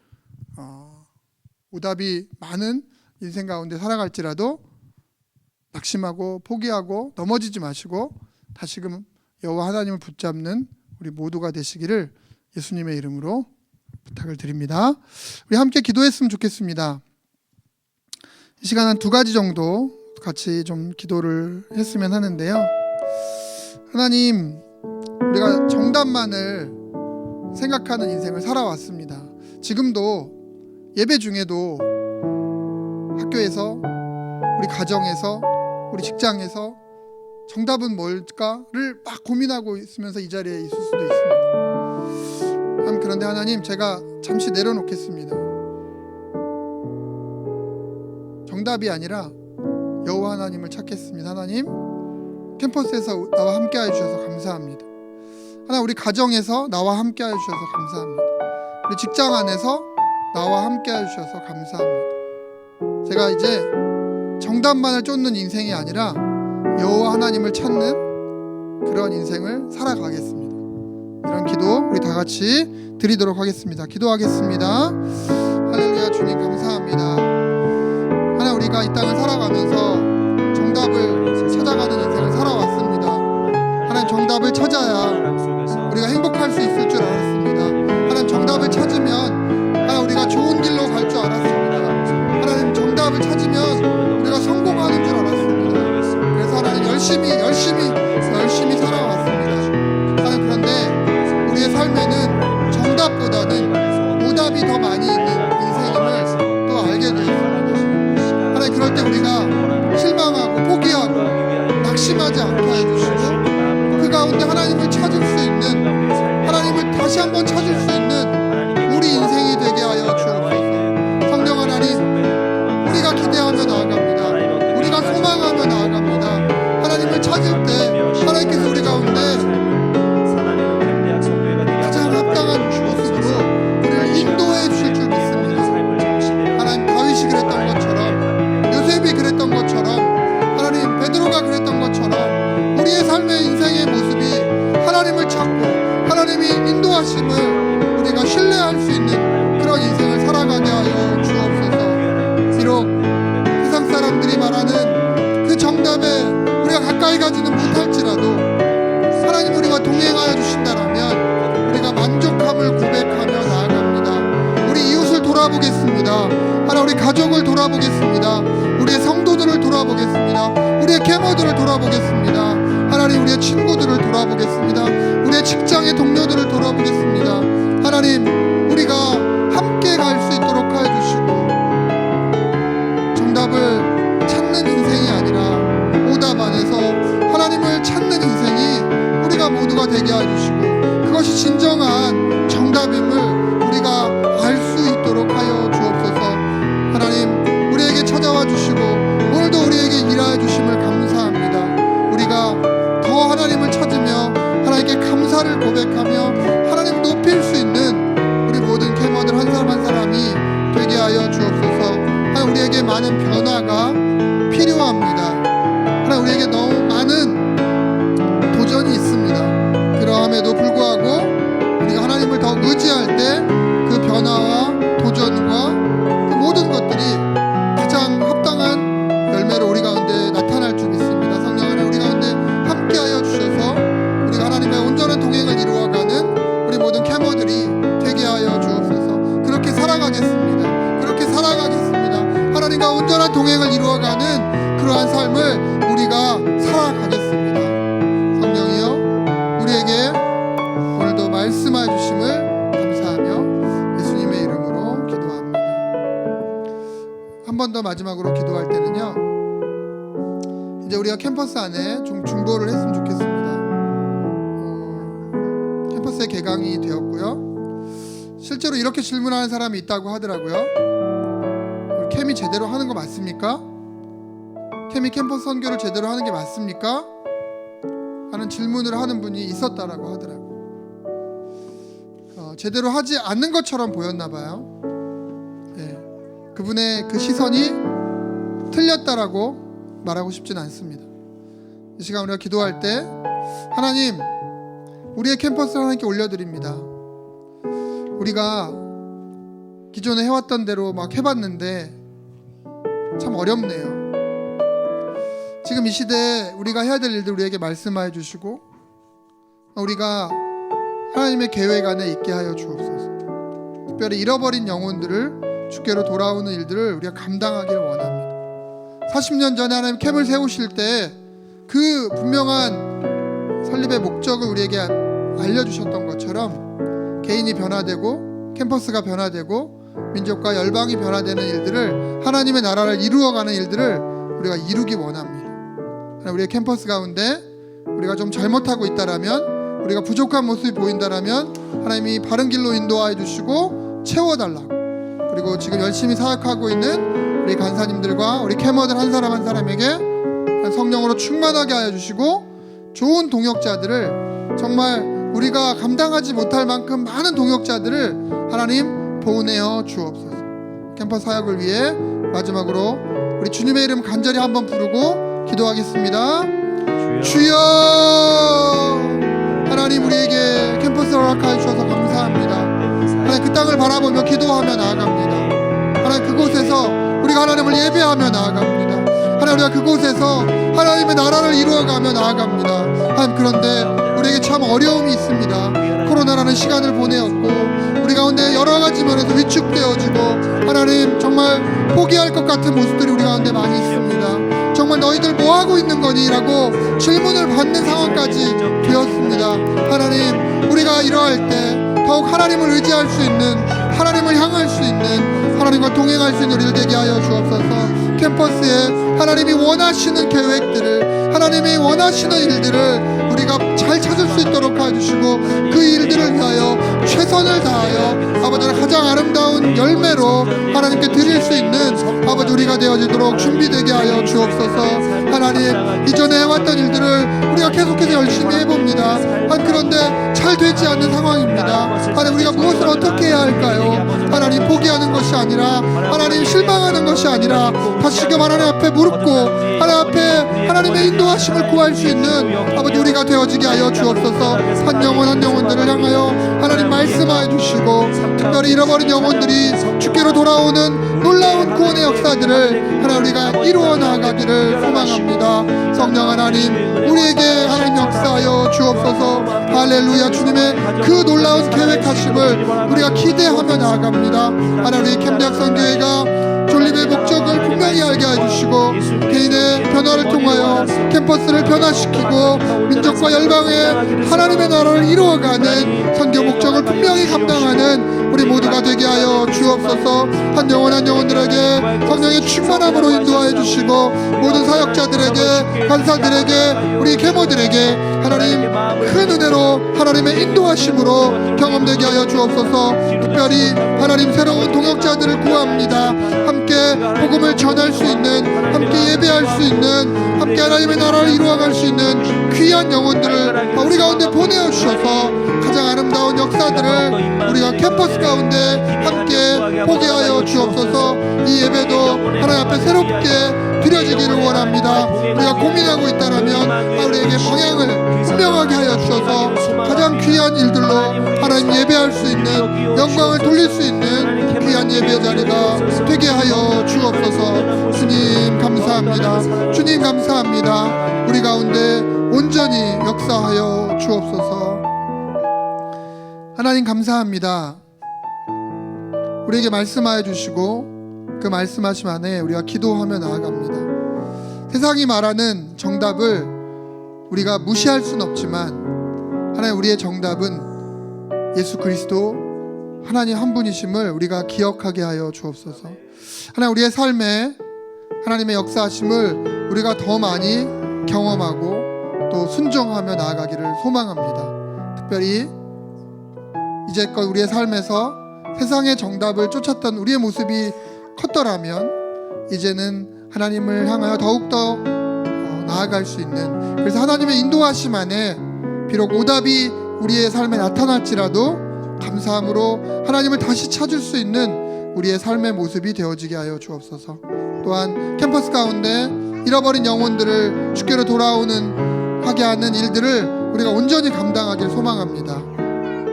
오답이 많은 인생 가운데 살아갈지라도 낙심하고 포기하고 넘어지지 마시고 다시금 여호와 하나님을 붙잡는 우리 모두가 되시기를 예수님의 이름으로 부탁을 드립니다. 우리 함께 기도했으면 좋겠습니다. 이 시간 한 2가지 정도 같이 좀 기도를 했으면 하는데요. 하나님, 우리가 정답만을 생각하는 인생을 살아왔습니다. 지금도 예배 중에도 학교에서 우리 가정에서 우리 직장에서 정답은 뭘까를 막 고민하고 있으면서 이 자리에 있을 수도 있습니다. 그런데 하나님, 제가 잠시 내려놓겠습니다. 정답이 아니라 여호와 하나님을 찾겠습니다. 하나님, 캠퍼스에서 나와 함께 해주셔서 감사합니다. 하나님, 우리 가정에서 나와 함께 해주셔서 감사합니다. 우리 직장 안에서 나와 함께 해주셔서 감사합니다. 제가 이제 정답만을 쫓는 인생이 아니라 여호와 하나님을 찾는 그런 인생을 살아가겠습니다. 이런 기도 우리 다 같이 드리도록 하겠습니다. 기도하겠습니다. 할렐루야. 주님 감사합니다. 하나님, 우리가 이 땅을 살아가면서 정답을 찾아가는 인생을 살아왔습니다. 하나님, 정답을 찾아야 우리가 행복할 수 있을 줄 알았습니다. 하나님, 정답을 찾으면 하나님 우리가 좋은 길로 갈 줄 알았습니다. 하나님, 정답을 찾으면 우리가 성공하는 줄 알았습니다. 그래서 하나님 열심히 살아왔습니다. 하나님, 그런데 우리의 삶에는 정답보다는 오답이 더 많이 있는 인생임을 또 알게 되었습니다. 하나님, 그럴 때 우리가 실망하고 포기하고 낙심하지 않게 해주시고 그 가운데 가운데 하나님을 찾을 수 있는, 하나님을 다시 한번 찾을 수 있는 우리 인생이 되게 하여 주옵소서. 성령 하나님, 우리가 기대하며 나아갑니다. 우리가 소망하며 나아갑니다. 하나님을 찾을 때 하나님께서 우리 가운데 가장 합당한 모습으로 우리를 인도해 주실 줄 믿습니다. 하나님, 다윗이 그랬던 것처럼, 요셉이 그랬던 것처럼, 하나님 베드로가 그랬던 것처럼 우리의 삶의 인생의 모습이 하나님을 찾고 하나님이 인도하심을 우리가 신뢰할 수 있는 그런 인생을 살아가게 하여 주옵소서. 비록 세상 사람들이 말하는 그 정답에 우리가 가까이 가지는 못할지라도 하나님 우리가 동행하여 주신다라면 우리가 만족함을 고백하며 나아갑니다. 우리 이웃을 돌아보겠습니다. 하나님, 우리 가족을 돌아보겠습니다. 우리의 성도들을 돌아보겠습니다. 우리의 계모들을 돌아보겠습니다. 하나님, 우리의 친구들을 돌아보겠습니다. 우리의 직장의 동료들을 돌아보겠습니다. 하나님, 우리가 함께 갈 수 있도록 하여 주시고 정답을 찾는 인생이 아니라 오답 안에서 하나님을 찾는 인생이 우리가 모두가 되게 하여 주시고 그것이 진정한 정답임을 우리가 알 수 있도록 하여 주옵소서. 하나님, 우리에게 찾아와 주시고 오늘도 우리에게 일하여 주심을 감사합니다. 우리가 더 하나님을 찾으며 하나님께 감사를 고백하며 하나님 높일 수 있는 우리 모든 캐머들 한 사람 한 사람이 되게 하여 주옵소서. 하나님, 우리에게 많은 변화가 필요합니다. 하나님, 우리에게 너무 많은 도전이 있습니다. 그러함에도 불구하고 우리가 하나님을 더 의지할 때 그 변화와 도전과 그 모든 것들이 가장 합당한 열매로 우리 가운데 나타날 줄 믿습니다. 성령 하나님, 우리 가운데 함께하여 주셔서 우리가 하나님의 온전한 동행을 이루어가는 우리 모든 캐머들이 되게 하여 주옵소서. 그렇게 살아가겠습니다. 그렇게 살아가겠습니다. 하나님과 온전한 동행을 이루어가는 그러한 삶을 우리가 살아가겠습니다. 성령이여, 우리에게 오늘도 말씀하여 주심을 감사하며 예수님의 이름으로 기도합니다. 한 번 더 마지막으로 기도할 때는요, 이제 우리가 캠퍼스 안에 좀 중보를 했으면 좋겠습니다. 캠퍼스의 개강이 되었고요. 실제로 이렇게 질문하는 사람이 있다고 하더라고요. 우리 캠이 제대로 하는 거 맞습니까? 캠이 캠퍼스 선교를 제대로 하는 게 맞습니까? 하는 질문을 하는 분이 있었다라고 하더라고요. 제대로 하지 않는 것처럼 보였나 봐요. 그분의 그 시선이 틀렸다라고 말하고 싶진 않습니다. 이 시간 우리가 기도할 때 하나님, 우리의 캠퍼스를 하나님께 올려드립니다. 우리가 기존에 해왔던 대로 막 해봤는데 참 어렵네요. 지금 이 시대에 우리가 해야 될 일들 우리에게 말씀하여 주시고 우리가 하나님의 계획 안에 있게 하여 주옵소서. 특별히 잃어버린 영혼들을 주께로 돌아오는 일들을 우리가 감당하기를 원합니다. 40년 전에 하나님 캠을 세우실 때 그 분명한 설립의 목적을 우리에게 알려주셨던 것처럼 개인이 변화되고 캠퍼스가 변화되고 민족과 열방이 변화되는 일들을, 하나님의 나라를 이루어가는 일들을 우리가 이루기 원합니다. 우리의 캠퍼스 가운데 우리가 좀 잘못하고 있다라면, 우리가 부족한 모습이 보인다라면 하나님이 바른 길로 인도하여 주시고 채워달라고, 그리고 지금 열심히 사역하고 있는 우리 간사님들과 우리 캐머들 한 사람 한 사람에게 성령으로 충만하게 하여 주시고 좋은 동역자들을, 정말 우리가 감당하지 못할 만큼 많은 동역자들을 하나님 보내어 주옵소서. 캠퍼스 사역을 위해 마지막으로 우리 주님의 이름 간절히 한번 부르고 기도하겠습니다. 주여, 하나님, 우리에게 캠퍼스를 허락하여 주셔서 감사합니다. 하나님, 그 땅을 바라보며 기도하며 나아갑니다. 하나님, 그곳에서 우리가 하나님을 예배하며 나아갑니다. 하나님, 우리가 그곳에서 하나님의 나라를 이루어가며 나아갑니다. 하나님, 그런데 우리에게 참 어려움이 있습니다. 코로나라는 시간을 보내었고 우리 가운데 여러 가지 면에서 위축되어지고 하나님, 정말 포기할 것 같은 모습들이 우리 가운데 많이 있습니다. 정말 너희들 뭐하고 있는 거니? 라고 질문을 받는 상황까지 되었습니다. 하나님, 우리가 이러할 때 더욱 하나님을 의지할 수 있는, 하나님을 향할 수 있는, 하나님과 동행할 수 있는 우리를 되게 하여 주옵소서. 캠퍼스에 하나님이 원하시는 계획들을, 하나님이 원하시는 일들을 우리가 잘 찾을 수 있도록 해주시고 그 일들을 위하여 최선을 다하여 아버지 가장 아름다운 열매로 하나님께 드릴 수 있는 아버지 우리가 되어지도록 준비되게 하여 주옵소서. 하나님, 이전에 해왔던 일들을 우리가 계속해서 열심히 해봅니다. 그런데 잘 되지 않는 상황입니다. 하나님, 우리가 무엇을 어떻게 해야 할까요? 하나님, 포기하는 것이 아니라 하나님 실망하는 것이 아니라 다시금 하나님 앞에 무릎 꿇고 하나님 앞에 하나님의 인도하심을 구할 수 있는 아버지 우리가 되어지게 하여 주옵소서. 한 영혼 한 영혼들을 향하여 하나님 말씀하여 주시고 특별히 잃어버린 영혼들이 주께로 돌아오는 놀라운 구원의 역사들을 하나님 우리가 이루어 나가기를 소망합니다. 성령 하나님, 우리에게 하나님 역사하여 주옵소서. 할렐루야. 주님의 그 놀라운 계획하심을 우리가 기대하며 나아갑니다. 하나님, 캠대학선교회가 존립의 목적을 분명히 알게 해주시고 개인의 변화를 통하여 캠퍼스를 변화시키고 민족과 열방의 하나님의 나라를 이루어가는 선교 목적을 분명히 감당하는 우리 모두가 되게 하여 주옵소서. 한 영혼 한 영혼들에게 성령의 충만함으로 인도하여 주시고 모든 사역자들에게 간사들에게 우리 계모들에게 하나님 큰 은혜로 하나님의 인도하심으로 경험되게 하여 주옵소서. 특별히 하나님 새로운 동역자들을 구합니다. 함께 복음을 전할 수 있는, 함께 예배할 수 있는, 함께 하나님의 나라를 이루어갈 수 있는 귀한 영혼들을 우리 가운데 보내어 주셔서 가장 아름다운 역사들을 우리가 캠퍼스 가운데 함께 보게 하여 주옵소서. 이 예배도 하나님 앞에 새롭게 드려지기를 원합니다. 우리가 고민하고 있다면 우리에게 방향을 분명하게 하여 주셔서 가장 귀한 일들로 하나님 예배할 수 있는, 영광을 돌릴 수 있는 귀한 예배 자리가 되게 하여 주옵소서. 주님 감사합니다. 주님 감사합니다. 우리 가운데 온전히 역사하여 주옵소서. 하나님 감사합니다. 우리에게 말씀하여 주시고 그 말씀하심 안에 우리가 기도하며 나아갑니다. 세상이 말하는 정답을 우리가 무시할 수는 없지만 하나님, 우리의 정답은 예수 그리스도 하나님 한 분이심을 우리가 기억하게 하여 주옵소서. 하나님, 우리의 삶에 하나님의 역사하심을 우리가 더 많이 경험하고 또 순종하며 나아가기를 소망합니다. 특별히 이제껏 우리의 삶에서 세상의 정답을 쫓았던 우리의 모습이 컸더라면 이제는 하나님을 향하여 더욱더 나아갈 수 있는, 그래서 하나님의 인도하심 안에 비록 오답이 우리의 삶에 나타날지라도 감사함으로 하나님을 다시 찾을 수 있는 우리의 삶의 모습이 되어지게 하여 주옵소서. 또한 캠퍼스 가운데 잃어버린 영혼들을 주께로 돌아오는 하게 하는 일들을 우리가 온전히 감당하길 소망합니다.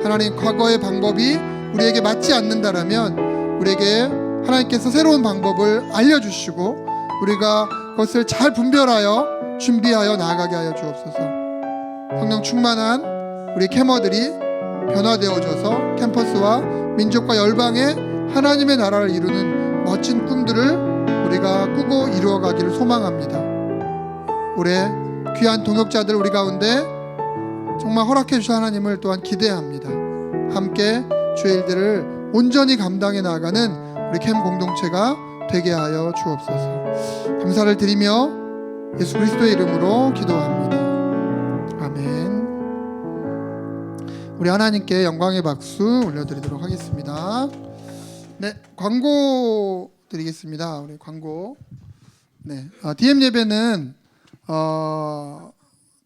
하나님, 과거의 방법이 우리에게 맞지 않는다라면 우리에게 하나님께서 새로운 방법을 알려주시고 우리가 그것을 잘 분별하여 준비하여 나아가게 하여 주옵소서. 성령 충만한 우리 캐머들이 변화되어져서 캠퍼스와 민족과 열방의 하나님의 나라를 이루는 멋진 꿈들을 우리가 꾸고 이루어가기를 소망합니다. 올해 귀한 동역자들 우리 가운데 정말 허락해 주신 하나님을 또한 기대합니다. 함께 주의 일들을 온전히 감당해 나가는 우리 캠 공동체가 되게 하여 주옵소서. 감사를 드리며 예수 그리스도의 이름으로 기도합니다. 아멘. 우리 하나님께 영광의 박수 올려드리도록 하겠습니다. 네, 광고 드리겠습니다. 우리 광고. 네, DM 예배는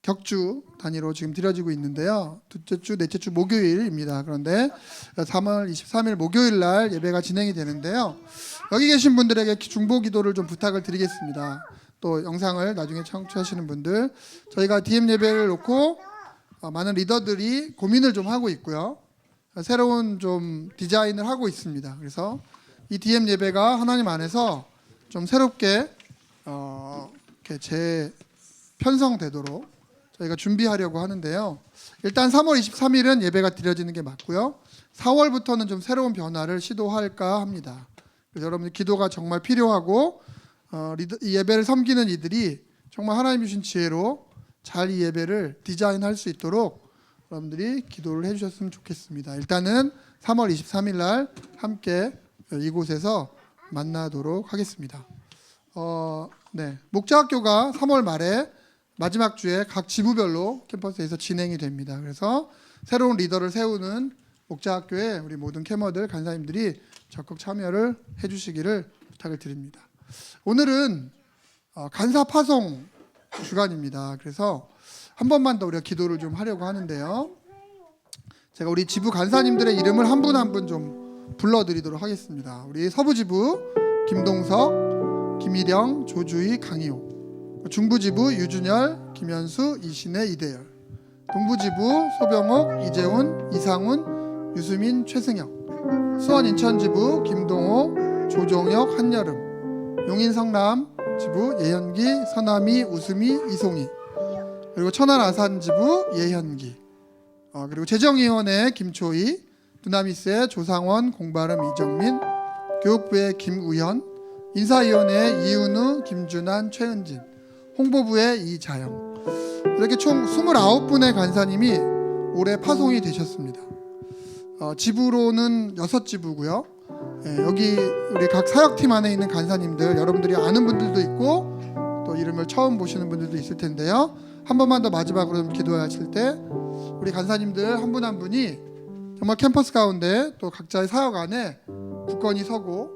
격주 단위로 지금 드려지고 있는데요. 둘째 주, 넷째 주 목요일입니다. 그런데 3월 23일 목요일 날 예배가 진행이 되는데요. 여기 계신 분들에게 중보 기도를 좀 부탁을 드리겠습니다. 또 영상을 나중에 청취하시는 분들, 저희가 DM 예배를 놓고 많은 리더들이 고민을 좀 하고 있고요. 새로운 좀 디자인을 하고 있습니다. 그래서 이 DM 예배가 하나님 안에서 좀 새롭게 이렇게 재편성되도록 저희가 준비하려고 하는데요. 일단 3월 23일은 예배가 드려지는 게 맞고요. 4월부터는 좀 새로운 변화를 시도할까 합니다. 그래서 여러분들 기도가 정말 필요하고 이 예배를 섬기는 이들이 정말 하나님 주신 지혜로 잘 이 예배를 디자인할 수 있도록 여러분들이 기도를 해주셨으면 좋겠습니다. 일단은 3월 23일 날 함께 이곳에서 만나도록 하겠습니다. 네, 목자학교가 3월 말에 마지막 주에 각 지부별로 캠퍼스에서 진행이 됩니다. 그래서 새로운 리더를 세우는 목자학교에 우리 모든 캐머들 간사님들이 적극 참여를 해주시기를 부탁을 드립니다. 오늘은 간사 파송 주간입니다. 그래서 한 번만 더 우리가 기도를 좀 하려고 하는데요. 제가 우리 지부 간사님들의 이름을 한 분 한 분 좀 불러드리도록 하겠습니다. 우리 서부지부 김동석, 김일영, 조주희, 강희호, 중부지부 유준열, 김현수, 이신혜, 이대열, 동부지부 소병옥, 이재훈, 이상훈, 유수민, 최승혁, 수원 인천지부 김동호, 조종혁, 한여름, 용인 성남 지부 예현기, 서남이, 우수미, 이송희, 그리고 천안 아산지부 예현기, 그리고 재정위원회 김초희, 두나미스의 조상원, 공바름, 이정민, 교육부의 김우현, 인사위원회 이은우, 김준환, 최은진, 홍보부의 이자영, 이렇게 총 29분의 간사님이 올해 파송이 되셨습니다. 지부로는 6지부고요. 여기 우리 각 사역팀 안에 있는 간사님들, 여러분들이 아는 분들도 있고 또 이름을 처음 보시는 분들도 있을 텐데요. 한 번만 더 마지막으로 좀 기도하실 때 우리 간사님들 한 분 한 분이 정말 캠퍼스 가운데 또 각자의 사역 안에 굳건히 서고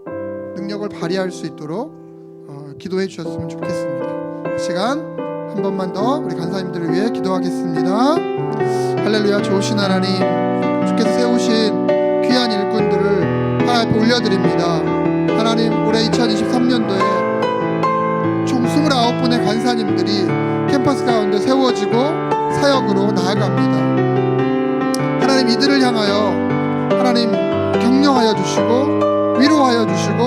능력을 발휘할 수 있도록 기도해 주셨으면 좋겠습니다. 이 시간 한 번만 더 우리 간사님들을 위해 기도하겠습니다. 할렐루야. 좋으신 하나님, 주께서 세우신 귀한 일꾼들을 하나님 앞에 올려드립니다. 하나님, 올해 2023년도에 총 29분의 간사님들이 캠퍼스 가운데 세워지고 사역으로 나아갑니다. 하나님, 이들을 향하여 하나님 격려하여 주시고 위로하여 주시고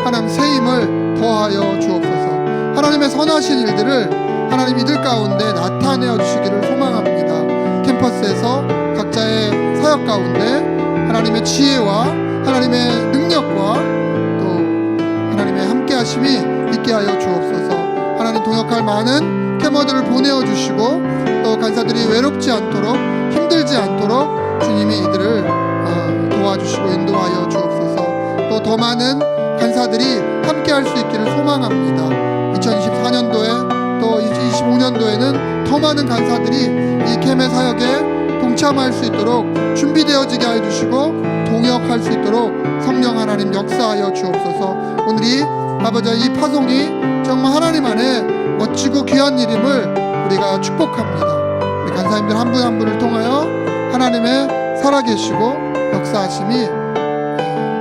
하나님 새 힘을 더하여 주옵소서. 하나님의 선하신 일들을 하나님 이들 가운데 나타내어 주시기를 소망합니다. 캠퍼스에서 각자의 사역 가운데 하나님의 지혜와 하나님의 능력과 또 하나님의 함께하심이 있게 하여 주옵소서. 하나님, 동역할 많은 캐머들을 보내어 주시고 또 간사들이 외롭지 않도록 힘들지 않도록 주님이 이들을 도와주시고 인도하여 주옵소서. 또 더 많은 간사들이 함께할 수 있기를 소망합니다. 2024년도에 또 2025년도에는 더 많은 간사들이 이 캠의 사역에 동참할 수 있도록 준비되어지게 해주시고 동역할 수 있도록 성령 하나님 역사하여 주옵소서. 오늘 이 아버지 이 파송이 정말 하나님 안에 멋지고 귀한 일임을 우리가 축복합니다. 우리 간사님들 한 분 한 분을 통하여 하나님의 살아계시고 역사하심이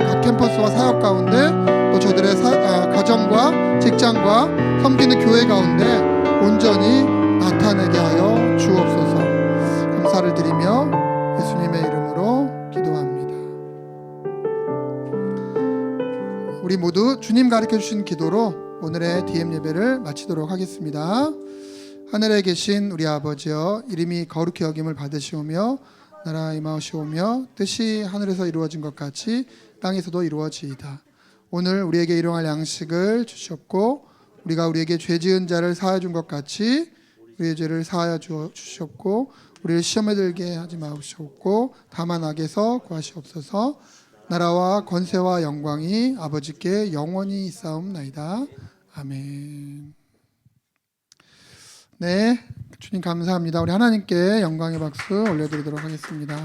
각 캠퍼스와 사역 가운데 또 저들의 가정과 직장과 섬기는 교회 가운데 온전히 나타내게 하여 주옵소서. 감사를 드리며 예수님의 이름으로 기도합니다. 우리 모두 주님 가르쳐 주신 기도로 오늘의 DM 예배를 마치도록 하겠습니다. 하늘에 계신 우리 아버지여, 이름이 거룩히 여김을 받으시오며 나라 임하시오며 뜻이 하늘에서 이루어진 것 같이 땅에서도 이루어지이다. 오늘 우리에게 일용할 양식을 주시옵고 우리가 우리에게 죄 지은 자를 사하여 준 것 같이 우리의 죄를 사하여 주시옵고 우리를 시험에 들게 하지 마시옵고 다만 악에서 구하시옵소서. 나라와 권세와 영광이 아버지께 영원히 있사옵나이다. 아멘. 네, 주님 감사합니다. 우리 하나님께 영광의 박수 올려드리도록 하겠습니다.